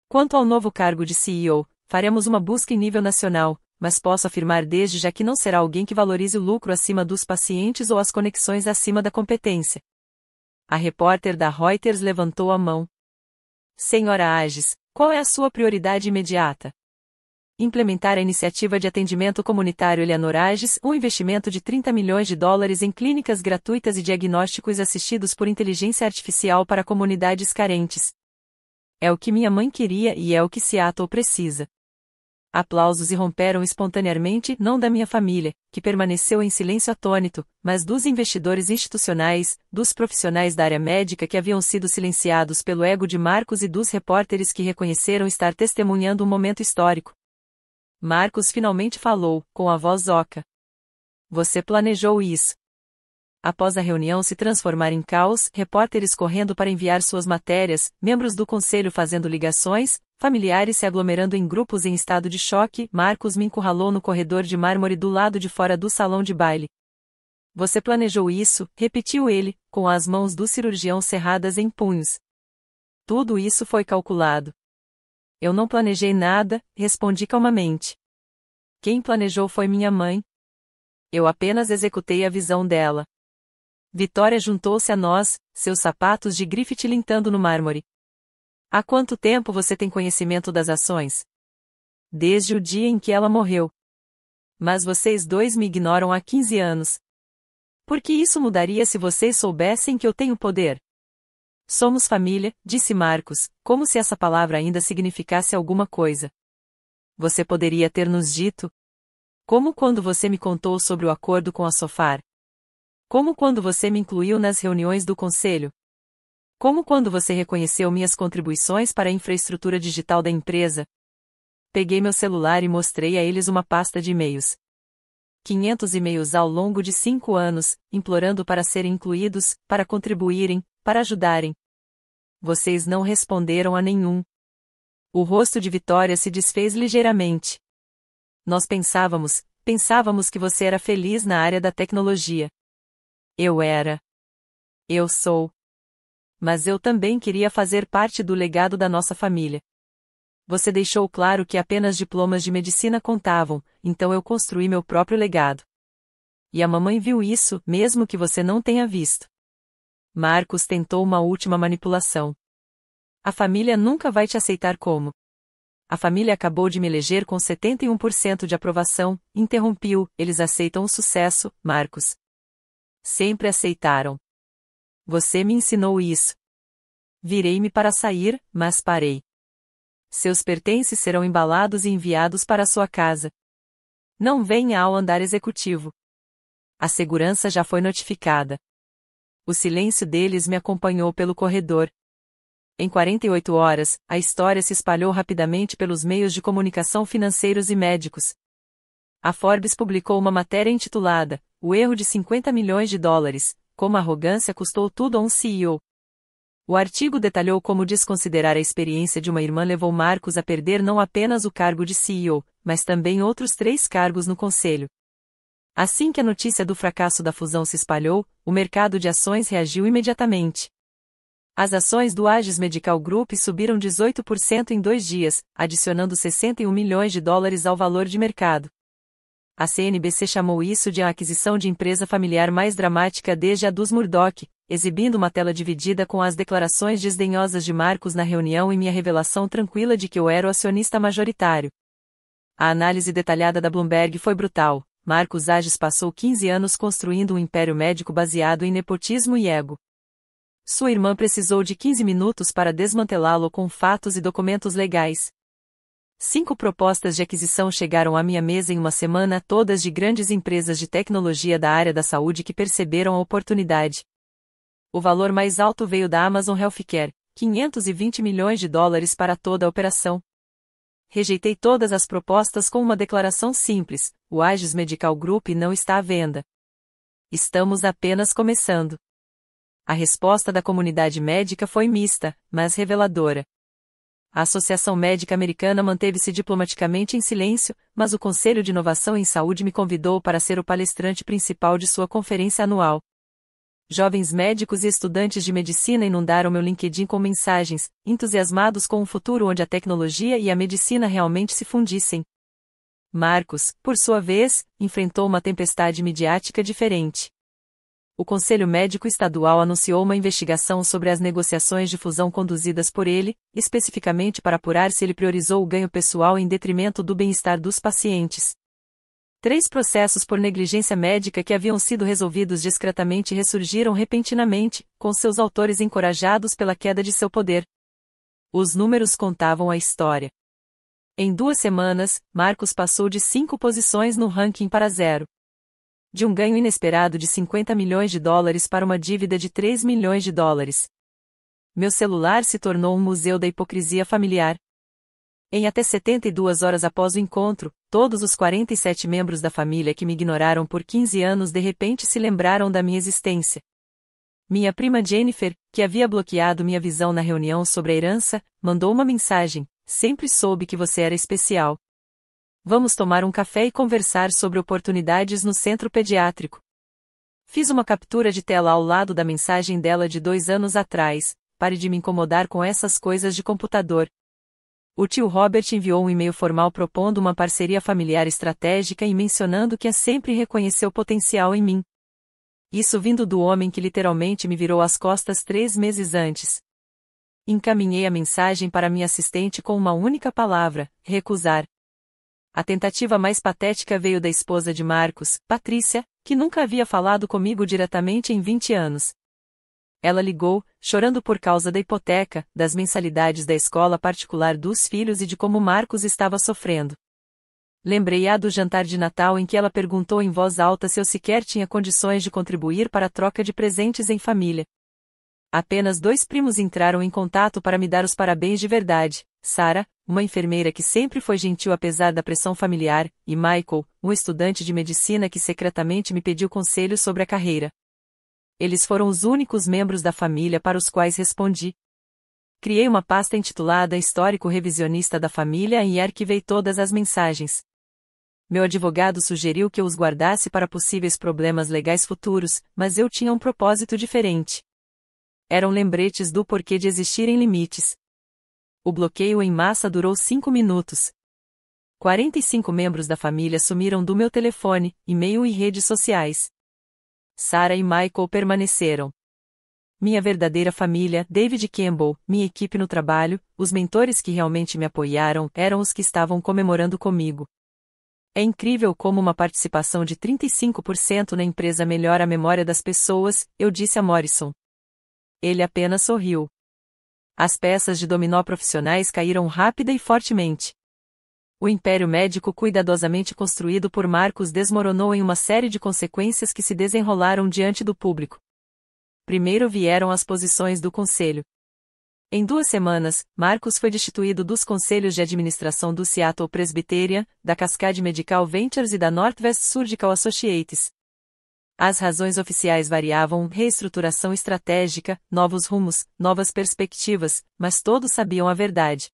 Quanto ao novo cargo de CEO, faremos uma busca em nível nacional, mas posso afirmar desde já que não será alguém que valorize o lucro acima dos pacientes ou as conexões acima da competência. A repórter da Reuters levantou a mão. Senhora Agius, qual é a sua prioridade imediata? Implementar a iniciativa de atendimento comunitário Eleanor Agius, um investimento de 30 milhões de dólares em clínicas gratuitas e diagnósticos assistidos por inteligência artificial para comunidades carentes. É o que minha mãe queria e é o que Seattle precisa. Aplausos irromperam espontaneamente, não da minha família, que permaneceu em silêncio atônito, mas dos investidores institucionais, dos profissionais da área médica que haviam sido silenciados pelo ego de Marcus e dos repórteres que reconheceram estar testemunhando um momento histórico. Marcus finalmente falou, com a voz oca. Você planejou isso. Após a reunião se transformar em caos, repórteres correndo para enviar suas matérias, membros do conselho fazendo ligações, familiares se aglomerando em grupos em estado de choque, Marcus me encurralou no corredor de mármore do lado de fora do salão de baile. Você planejou isso, repetiu ele, com as mãos do cirurgião cerradas em punhos. Tudo isso foi calculado. Eu não planejei nada, respondi calmamente. Quem planejou foi minha mãe. Eu apenas executei a visão dela. Vitória juntou-se a nós, seus sapatos de grife tilintando no mármore. Há quanto tempo você tem conhecimento das ações? Desde o dia em que ela morreu. Mas vocês dois me ignoram há 15 anos. Por que isso mudaria se vocês soubessem que eu tenho poder? Somos família, disse Marcos, como se essa palavra ainda significasse alguma coisa. Você poderia ter nos dito? Como quando você me contou sobre o acordo com a Sofar? Como quando você me incluiu nas reuniões do conselho? Como quando você reconheceu minhas contribuições para a infraestrutura digital da empresa? Peguei meu celular e mostrei a eles uma pasta de e-mails. 500 e-mails ao longo de 5 anos, implorando para serem incluídos, para contribuírem, para ajudarem. Vocês não responderam a nenhum. O rosto de Vitória se desfez ligeiramente. Nós pensávamos que você era feliz na área da tecnologia. Eu era. Eu sou. Mas eu também queria fazer parte do legado da nossa família. Você deixou claro que apenas diplomas de medicina contavam, então eu construí meu próprio legado. E a mamãe viu isso, mesmo que você não tenha visto. Marcos tentou uma última manipulação. A família nunca vai te aceitar como. A família acabou de me eleger com 71% de aprovação, interrompiu, eles aceitam o sucesso, Marcos. Sempre aceitaram. Você me ensinou isso. Virei-me para sair, mas parei. Seus pertences serão embalados e enviados para sua casa. Não venha ao andar executivo. A segurança já foi notificada. O silêncio deles me acompanhou pelo corredor. Em 48 horas, a história se espalhou rapidamente pelos meios de comunicação financeiros e médicos. A Forbes publicou uma matéria intitulada "O erro de 50 milhões de dólares, como a arrogância custou tudo a um CEO". O artigo detalhou como desconsiderar a experiência de uma irmã levou Marcos a perder não apenas o cargo de CEO, mas também outros 3 cargos no conselho. Assim que a notícia do fracasso da fusão se espalhou, o mercado de ações reagiu imediatamente. As ações do Aegis Medical Group subiram 18% em 2 dias, adicionando 61 milhões de dólares ao valor de mercado. A CNBC chamou isso de a aquisição de empresa familiar mais dramática desde a dos Murdoch, exibindo uma tela dividida com as declarações desdenhosas de Marcos na reunião e minha revelação tranquila de que eu era o acionista majoritário. A análise detalhada da Bloomberg foi brutal. Marcos Aegis passou 15 anos construindo um império médico baseado em nepotismo e ego. Sua irmã precisou de 15 minutos para desmantelá-lo com fatos e documentos legais. 5 propostas de aquisição chegaram à minha mesa em uma semana, todas de grandes empresas de tecnologia da área da saúde que perceberam a oportunidade. O valor mais alto veio da Amazon Healthcare, 520 milhões de dólares para toda a operação. Rejeitei todas as propostas com uma declaração simples: o Aegis Medical Group não está à venda. Estamos apenas começando. A resposta da comunidade médica foi mista, mas reveladora. A Associação Médica Americana manteve-se diplomaticamente em silêncio, mas o Conselho de Inovação em Saúde me convidou para ser o palestrante principal de sua conferência anual. Jovens médicos e estudantes de medicina inundaram meu LinkedIn com mensagens, entusiasmados com um futuro onde a tecnologia e a medicina realmente se fundissem. Marcos, por sua vez, enfrentou uma tempestade midiática diferente. O Conselho Médico Estadual anunciou uma investigação sobre as negociações de fusão conduzidas por ele, especificamente para apurar se ele priorizou o ganho pessoal em detrimento do bem-estar dos pacientes. 3 processos por negligência médica que haviam sido resolvidos discretamente ressurgiram repentinamente, com seus autores encorajados pela queda de seu poder. Os números contavam a história. Em 2 semanas, Marcos passou de 5 posições no ranking para 0. De um ganho inesperado de 50 milhões de dólares para uma dívida de 3 milhões de dólares. Meu celular se tornou um museu da hipocrisia familiar. Em até 72 horas após o encontro, todos os 47 membros da família que me ignoraram por 15 anos de repente se lembraram da minha existência. Minha prima Jennifer, que havia bloqueado minha visão na reunião sobre a herança, mandou uma mensagem: "Sempre soube que você era especial. Vamos tomar um café e conversar sobre oportunidades no centro pediátrico." Fiz uma captura de tela ao lado da mensagem dela de 2 anos atrás: "Pare de me incomodar com essas coisas de computador." O tio Robert enviou um e-mail formal propondo uma parceria familiar estratégica e mencionando que sempre reconheceu potencial em mim. Isso vindo do homem que literalmente me virou as costas 3 meses antes. Encaminhei a mensagem para minha assistente com uma única palavra: recusar. A tentativa mais patética veio da esposa de Marcos, Patrícia, que nunca havia falado comigo diretamente em 20 anos. Ela ligou, chorando por causa da hipoteca, das mensalidades da escola particular dos filhos e de como Marcos estava sofrendo. Lembrei-a do jantar de Natal em que ela perguntou em voz alta se eu sequer tinha condições de contribuir para a troca de presentes em família. Apenas 2 primos entraram em contato para me dar os parabéns de verdade: Sarah, uma enfermeira que sempre foi gentil apesar da pressão familiar, e Michael, um estudante de medicina que secretamente me pediu conselhos sobre a carreira. Eles foram os únicos membros da família para os quais respondi. Criei uma pasta intitulada Histórico Revisionista da Família e arquivei todas as mensagens. Meu advogado sugeriu que eu os guardasse para possíveis problemas legais futuros, mas eu tinha um propósito diferente. Eram lembretes do porquê de existirem limites. O bloqueio em massa durou 5 minutos. 45 membros da família sumiram do meu telefone, e-mail e redes sociais. Sarah e Michael permaneceram. Minha verdadeira família, David Campbell, minha equipe no trabalho, os mentores que realmente me apoiaram, eram os que estavam comemorando comigo. É incrível como uma participação de 35% na empresa melhora a memória das pessoas, eu disse a Morrison. Ele apenas sorriu. As peças de dominó profissionais caíram rápida e fortemente. O império médico cuidadosamente construído por Marcos desmoronou em uma série de consequências que se desenrolaram diante do público. Primeiro vieram as posições do conselho. Em 2 semanas, Marcos foi destituído dos conselhos de administração do Seattle Presbyterian, da Cascade Medical Ventures e da Northwest Surgical Associates. As razões oficiais variavam: reestruturação estratégica, novos rumos, novas perspectivas, mas todos sabiam a verdade.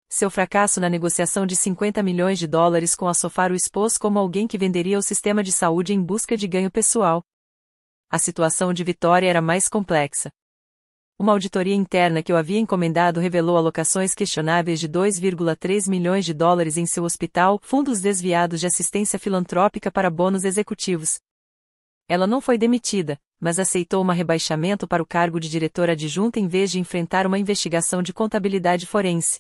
Seu fracasso na negociação de $50 milhões com a Sofar o expôs como alguém que venderia o sistema de saúde em busca de ganho pessoal. A situação de Vitória era mais complexa. Uma auditoria interna que eu havia encomendado revelou alocações questionáveis de $2,3 milhões em seu hospital, fundos desviados de assistência filantrópica para bônus executivos. Ela não foi demitida, mas aceitou um rebaixamento para o cargo de diretora adjunta em vez de enfrentar uma investigação de contabilidade forense.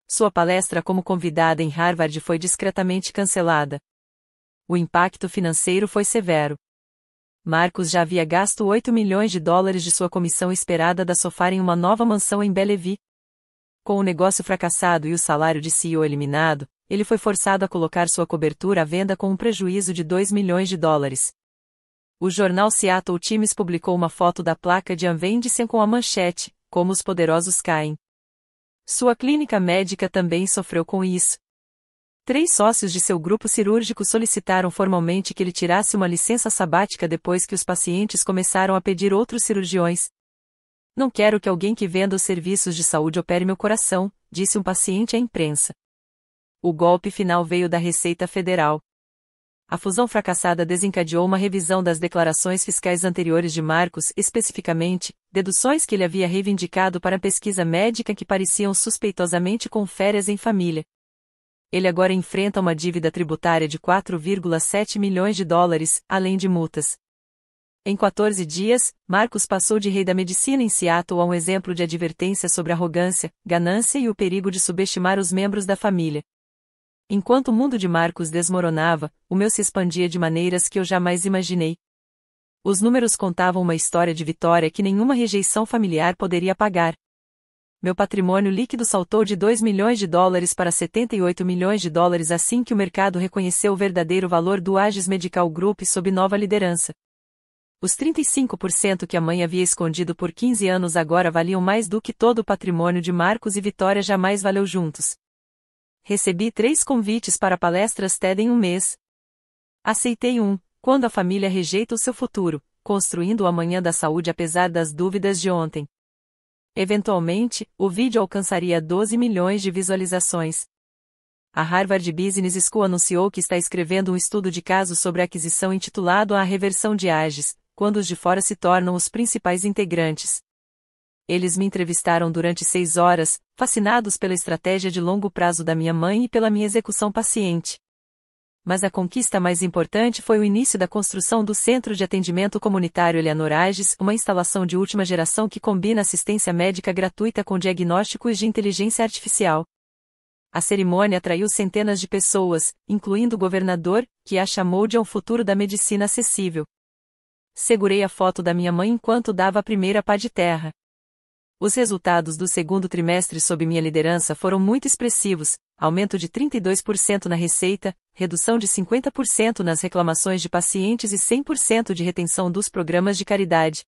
Sua palestra como convidada em Harvard foi discretamente cancelada. O impacto financeiro foi severo. Marcos já havia gasto $8 milhões de sua comissão esperada da Sofar em uma nova mansão em Bellevue. Com o negócio fracassado e o salário de CEO eliminado, ele foi forçado a colocar sua cobertura à venda com um prejuízo de $2 milhões. O jornal Seattle Times publicou uma foto da placa de Amvendicen com a manchete: Como os poderosos caem. Sua clínica médica também sofreu com isso. 3 sócios de seu grupo cirúrgico solicitaram formalmente que ele tirasse uma licença sabática depois que os pacientes começaram a pedir outros cirurgiões. Não quero que alguém que venda os serviços de saúde opere meu coração, disse um paciente à imprensa. O golpe final veio da Receita Federal. A fusão fracassada desencadeou uma revisão das declarações fiscais anteriores de Marcos, especificamente, deduções que ele havia reivindicado para pesquisa médica que pareciam suspeitosamente com férias em família. Ele agora enfrenta uma dívida tributária de $4,7 milhões, além de multas. Em 14 dias, Marcos passou de rei da medicina em Seattle a um exemplo de advertência sobre arrogância, ganância e o perigo de subestimar os membros da família. Enquanto o mundo de Marcos desmoronava, o meu se expandia de maneiras que eu jamais imaginei. Os números contavam uma história de vitória que nenhuma rejeição familiar poderia apagar. Meu patrimônio líquido saltou de $2 milhões para $78 milhões assim que o mercado reconheceu o verdadeiro valor do Aegis Medical Group sob nova liderança. Os 35% que a mãe havia escondido por 15 anos agora valiam mais do que todo o patrimônio de Marcos e Vitória jamais valeu juntos. Recebi 3 convites para palestras TED em um mês. Aceitei um, quando a família rejeita o seu futuro, construindo o amanhã da saúde apesar das dúvidas de ontem. Eventualmente, o vídeo alcançaria 12 milhões de visualizações. A Harvard Business School anunciou que está escrevendo um estudo de caso sobre a aquisição intitulado A Reversão de Aegis, quando os de fora se tornam os principais integrantes. Eles me entrevistaram durante 6 horas, fascinados pela estratégia de longo prazo da minha mãe e pela minha execução paciente. Mas a conquista mais importante foi o início da construção do Centro de Atendimento Comunitário Eleanor Aegis, uma instalação de última geração que combina assistência médica gratuita com diagnósticos de inteligência artificial. A cerimônia atraiu centenas de pessoas, incluindo o governador, que a chamou de um futuro da medicina acessível. Segurei a foto da minha mãe enquanto dava a primeira pá de terra. Os resultados do segundo trimestre sob minha liderança foram muito expressivos: aumento de 32% na receita, redução de 50% nas reclamações de pacientes e 100% de retenção dos programas de caridade.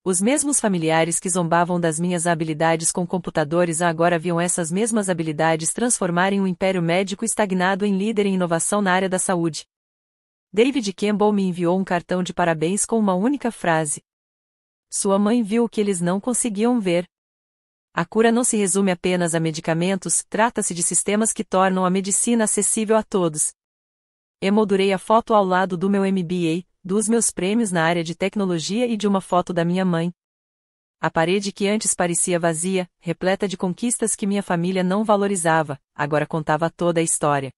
Os mesmos familiares que zombavam das minhas habilidades com computadores agora viam essas mesmas habilidades transformarem um império médico estagnado em líder em inovação na área da saúde. David Campbell me enviou um cartão de parabéns com uma única frase. Sua mãe viu o que eles não conseguiam ver. A cura não se resume apenas a medicamentos, trata-se de sistemas que tornam a medicina acessível a todos. Emoldurei a foto ao lado do meu MBA, dos meus prêmios na área de tecnologia e de uma foto da minha mãe. A parede que antes parecia vazia, repleta de conquistas que minha família não valorizava, agora contava toda a história.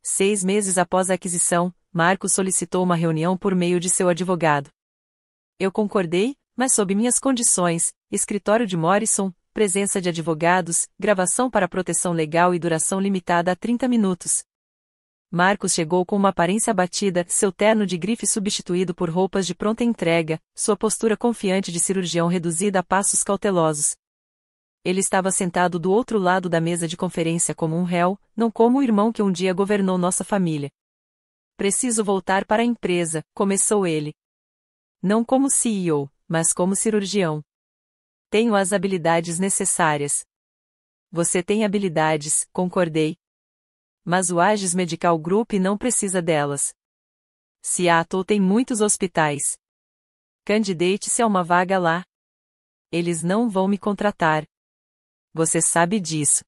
6 meses após a aquisição, Marcos solicitou uma reunião por meio de seu advogado. Eu concordei, mas sob minhas condições: escritório de Morrison, presença de advogados, gravação para proteção legal e duração limitada a 30 minutos. Marcos chegou com uma aparência abatida, seu terno de grife substituído por roupas de pronta entrega, sua postura confiante de cirurgião reduzida a passos cautelosos. Ele estava sentado do outro lado da mesa de conferência como um réu, não como o irmão que um dia governou nossa família. Preciso voltar para a empresa, começou ele. Não como CEO, mas como cirurgião. Tenho as habilidades necessárias. Você tem habilidades, concordei. Mas o Aegis Medical Group não precisa delas. Seattle tem muitos hospitais. Candidate-se a uma vaga lá. Eles não vão me contratar. Você sabe disso.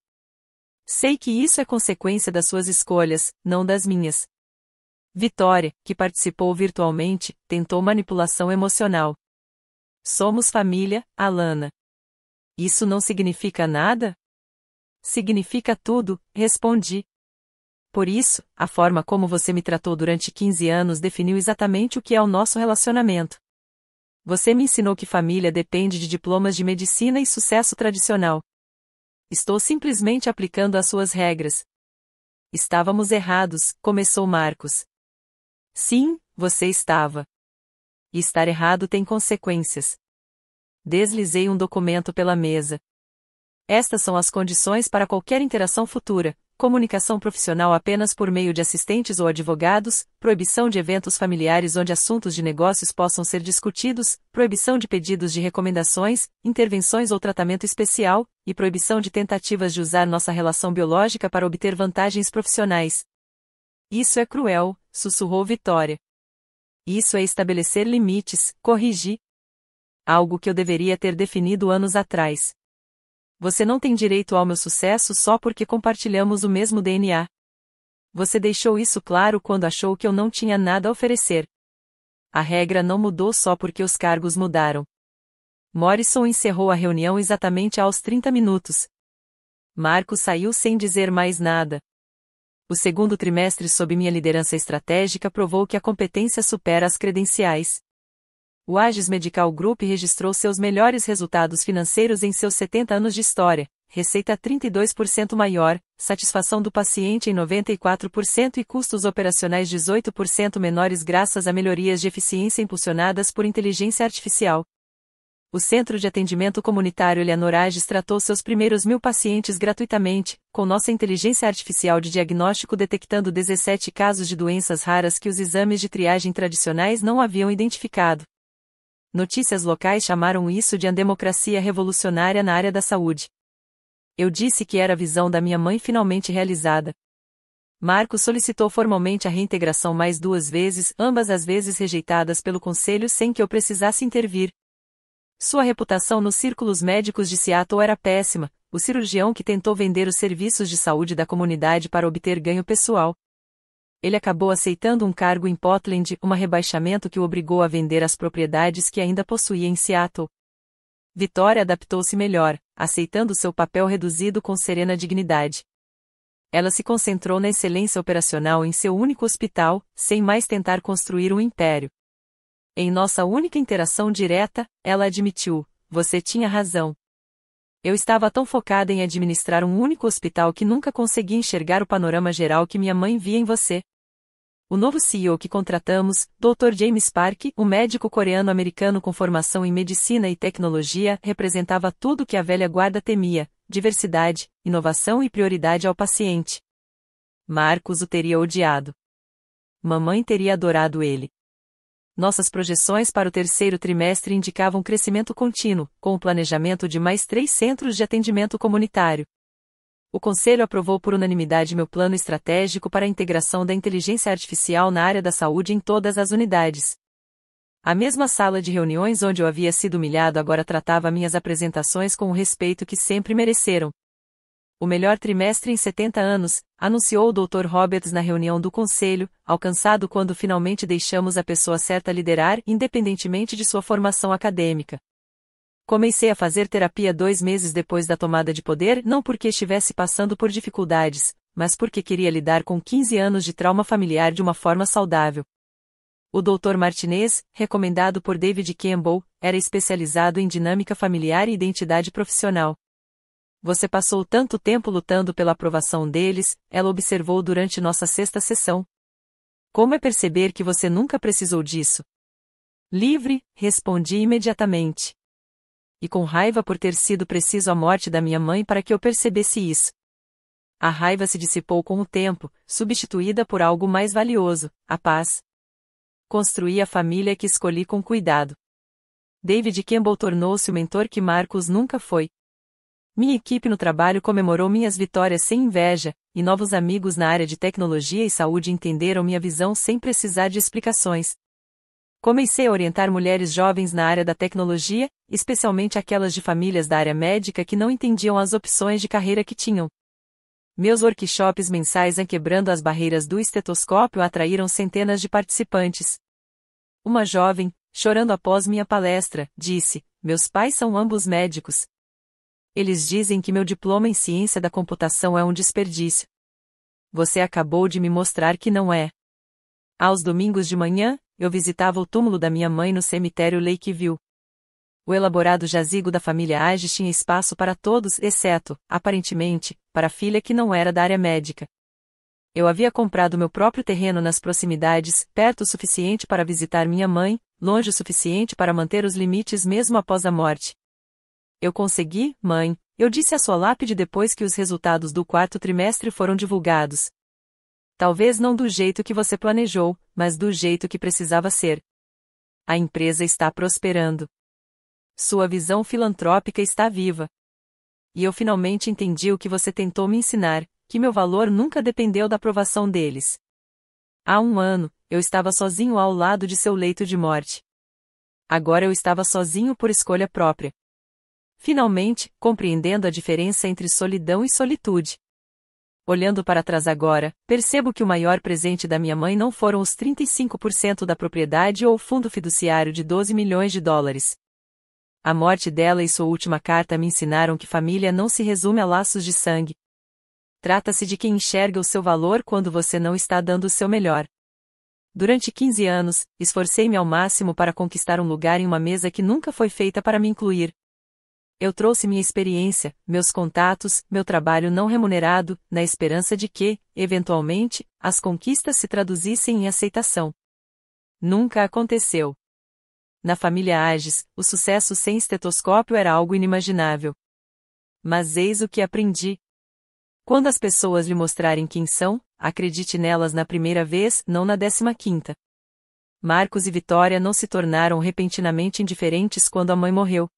Sei que isso é consequência das suas escolhas, não das minhas. Vitória, que participou virtualmente, tentou manipulação emocional. Somos família, Alana. Isso não significa nada? Significa tudo, respondi. Por isso, a forma como você me tratou durante 15 anos definiu exatamente o que é o nosso relacionamento. Você me ensinou que família depende de diplomas de medicina e sucesso tradicional. Estou simplesmente aplicando as suas regras. Estávamos errados, começou Marcos. Sim, você estava. E estar errado tem consequências. Deslizei um documento pela mesa. Estas são as condições para qualquer interação futura: comunicação profissional apenas por meio de assistentes ou advogados, proibição de eventos familiares onde assuntos de negócios possam ser discutidos, proibição de pedidos de recomendações, intervenções ou tratamento especial, e proibição de tentativas de usar nossa relação biológica para obter vantagens profissionais. Isso é cruel, sussurrou Vitória. Isso é estabelecer limites, corrigi. Algo que eu deveria ter definido anos atrás. Você não tem direito ao meu sucesso só porque compartilhamos o mesmo DNA. Você deixou isso claro quando achou que eu não tinha nada a oferecer. A regra não mudou só porque os cargos mudaram. Morrison encerrou a reunião exatamente aos 30 minutos. Marcos saiu sem dizer mais nada. O segundo trimestre sob minha liderança estratégica provou que a competência supera as credenciais. O Aegis Medical Group registrou seus melhores resultados financeiros em seus 70 anos de história, receita 32% maior, satisfação do paciente em 94% e custos operacionais 18% menores graças a melhorias de eficiência impulsionadas por inteligência artificial. O Centro de Atendimento Comunitário Eleanor Aegis tratou seus primeiros 1.000 pacientes gratuitamente, com nossa inteligência artificial de diagnóstico detectando 17 casos de doenças raras que os exames de triagem tradicionais não haviam identificado. Notícias locais chamaram isso de andemocracia revolucionária na área da saúde. Eu disse que era a visão da minha mãe finalmente realizada. Marcos solicitou formalmente a reintegração mais 2 vezes, ambas as vezes rejeitadas pelo conselho sem que eu precisasse intervir. Sua reputação nos círculos médicos de Seattle era péssima, o cirurgião que tentou vender os serviços de saúde da comunidade para obter ganho pessoal. Ele acabou aceitando um cargo em Portland, um rebaixamento que o obrigou a vender as propriedades que ainda possuía em Seattle. Vitória adaptou-se melhor, aceitando seu papel reduzido com serena dignidade. Ela se concentrou na excelência operacional em seu único hospital, sem mais tentar construir um império. Em nossa única interação direta, ela admitiu: você tinha razão. Eu estava tão focada em administrar um único hospital que nunca consegui enxergar o panorama geral que minha mãe via em você. O novo CEO que contratamos, Dr. James Park, um médico coreano-americano com formação em medicina e tecnologia, representava tudo o que a velha guarda temia: diversidade, inovação e prioridade ao paciente. Marcos o teria odiado. Mamãe teria adorado ele. Nossas projeções para o terceiro trimestre indicavam crescimento contínuo, com o planejamento de mais 3 centros de atendimento comunitário. O Conselho aprovou por unanimidade meu plano estratégico para a integração da inteligência artificial na área da saúde em todas as unidades. A mesma sala de reuniões onde eu havia sido humilhado agora tratava minhas apresentações com o respeito que sempre mereceram. O melhor trimestre em 70 anos, anunciou o Dr. Roberts na reunião do Conselho, alcançado quando finalmente deixamos a pessoa certa liderar, independentemente de sua formação acadêmica. Comecei a fazer terapia 2 meses depois da tomada de poder, não porque estivesse passando por dificuldades, mas porque queria lidar com 15 anos de trauma familiar de uma forma saudável. O Dr. Martinez, recomendado por David Campbell, era especializado em dinâmica familiar e identidade profissional. Você passou tanto tempo lutando pela aprovação deles, ela observou durante nossa 6ª sessão. Como é perceber que você nunca precisou disso? Livre, respondi imediatamente. E com raiva por ter sido preciso a morte da minha mãe para que eu percebesse isso. A raiva se dissipou com o tempo, substituída por algo mais valioso: a paz. Construí a família que escolhi com cuidado. David Campbell tornou-se o mentor que Marcos nunca foi. Minha equipe no trabalho comemorou minhas vitórias sem inveja, e novos amigos na área de tecnologia e saúde entenderam minha visão sem precisar de explicações. Comecei a orientar mulheres jovens na área da tecnologia, especialmente aquelas de famílias da área médica que não entendiam as opções de carreira que tinham. Meus workshops mensais em Quebrando as Barreiras do Estetoscópio atraíram centenas de participantes. Uma jovem, chorando após minha palestra, disse: "Meus pais são ambos médicos. Eles dizem que meu diploma em ciência da computação é um desperdício. Você acabou de me mostrar que não é." Aos domingos de manhã, eu visitava o túmulo da minha mãe no cemitério Lakeview. O elaborado jazigo da família Agis tinha espaço para todos, exceto, aparentemente, para a filha que não era da área médica. Eu havia comprado meu próprio terreno nas proximidades, perto o suficiente para visitar minha mãe, longe o suficiente para manter os limites mesmo após a morte. "Eu consegui, mãe", eu disse à sua lápide depois que os resultados do 4º trimestre foram divulgados. "Talvez não do jeito que você planejou, mas do jeito que precisava ser. A empresa está prosperando. Sua visão filantrópica está viva. E eu finalmente entendi o que você tentou me ensinar, que meu valor nunca dependeu da aprovação deles." Há 1 ano, eu estava sozinho ao lado de seu leito de morte. Agora eu estava sozinho por escolha própria. Finalmente, compreendendo a diferença entre solidão e solitude. Olhando para trás agora, percebo que o maior presente da minha mãe não foram os 35% da propriedade ou o fundo fiduciário de $12 milhões. A morte dela e sua última carta me ensinaram que família não se resume a laços de sangue. Trata-se de quem enxerga o seu valor quando você não está dando o seu melhor. Durante 15 anos, esforcei-me ao máximo para conquistar um lugar em uma mesa que nunca foi feita para me incluir. Eu trouxe minha experiência, meus contatos, meu trabalho não remunerado, na esperança de que, eventualmente, as conquistas se traduzissem em aceitação. Nunca aconteceu. Na família Agis, o sucesso sem estetoscópio era algo inimaginável. Mas eis o que aprendi. Quando as pessoas lhe mostrarem quem são, acredite nelas na primeira vez, não na 15ª. Marcos e Vitória não se tornaram repentinamente indiferentes quando a mãe morreu.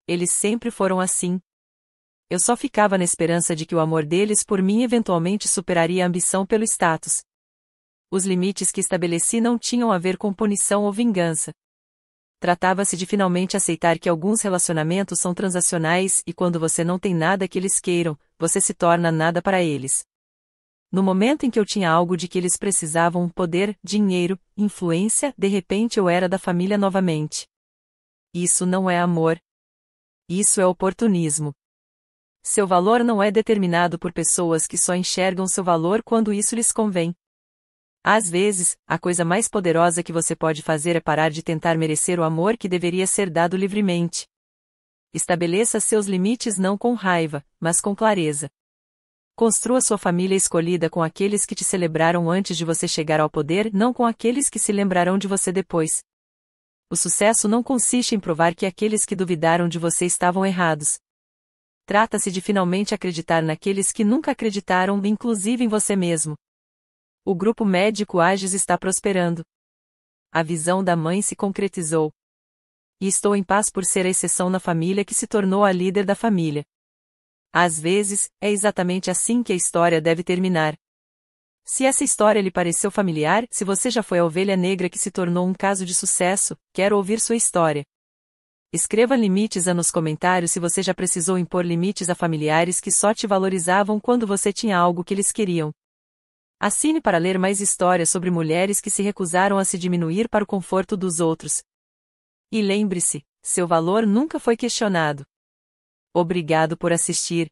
Eles sempre foram assim. Eu só ficava na esperança de que o amor deles por mim eventualmente superaria a ambição pelo status. Os limites que estabeleci não tinham a ver com punição ou vingança. Tratava-se de finalmente aceitar que alguns relacionamentos são transacionais e quando você não tem nada que eles queiram, você se torna nada para eles. No momento em que eu tinha algo de que eles precisavam, poder, dinheiro, influência, de repente eu era da família novamente. Isso não é amor. Isso é oportunismo. Seu valor não é determinado por pessoas que só enxergam seu valor quando isso lhes convém. Às vezes, a coisa mais poderosa que você pode fazer é parar de tentar merecer o amor que deveria ser dado livremente. Estabeleça seus limites não com raiva, mas com clareza. Construa sua família escolhida com aqueles que te celebraram antes de você chegar ao poder, não com aqueles que se lembrarão de você depois. O sucesso não consiste em provar que aqueles que duvidaram de você estavam errados. Trata-se de finalmente acreditar naqueles que nunca acreditaram, inclusive em você mesmo. O grupo médico Aegis está prosperando. A visão da mãe se concretizou. E estou em paz por ser a exceção na família que se tornou a líder da família. Às vezes, é exatamente assim que a história deve terminar. Se essa história lhe pareceu familiar, se você já foi a ovelha negra que se tornou um caso de sucesso, quero ouvir sua história. Escreva limites nos comentários se você já precisou impor limites a familiares que só te valorizavam quando você tinha algo que eles queriam. Assine para ler mais histórias sobre mulheres que se recusaram a se diminuir para o conforto dos outros. E lembre-se, seu valor nunca foi questionado. Obrigado por assistir.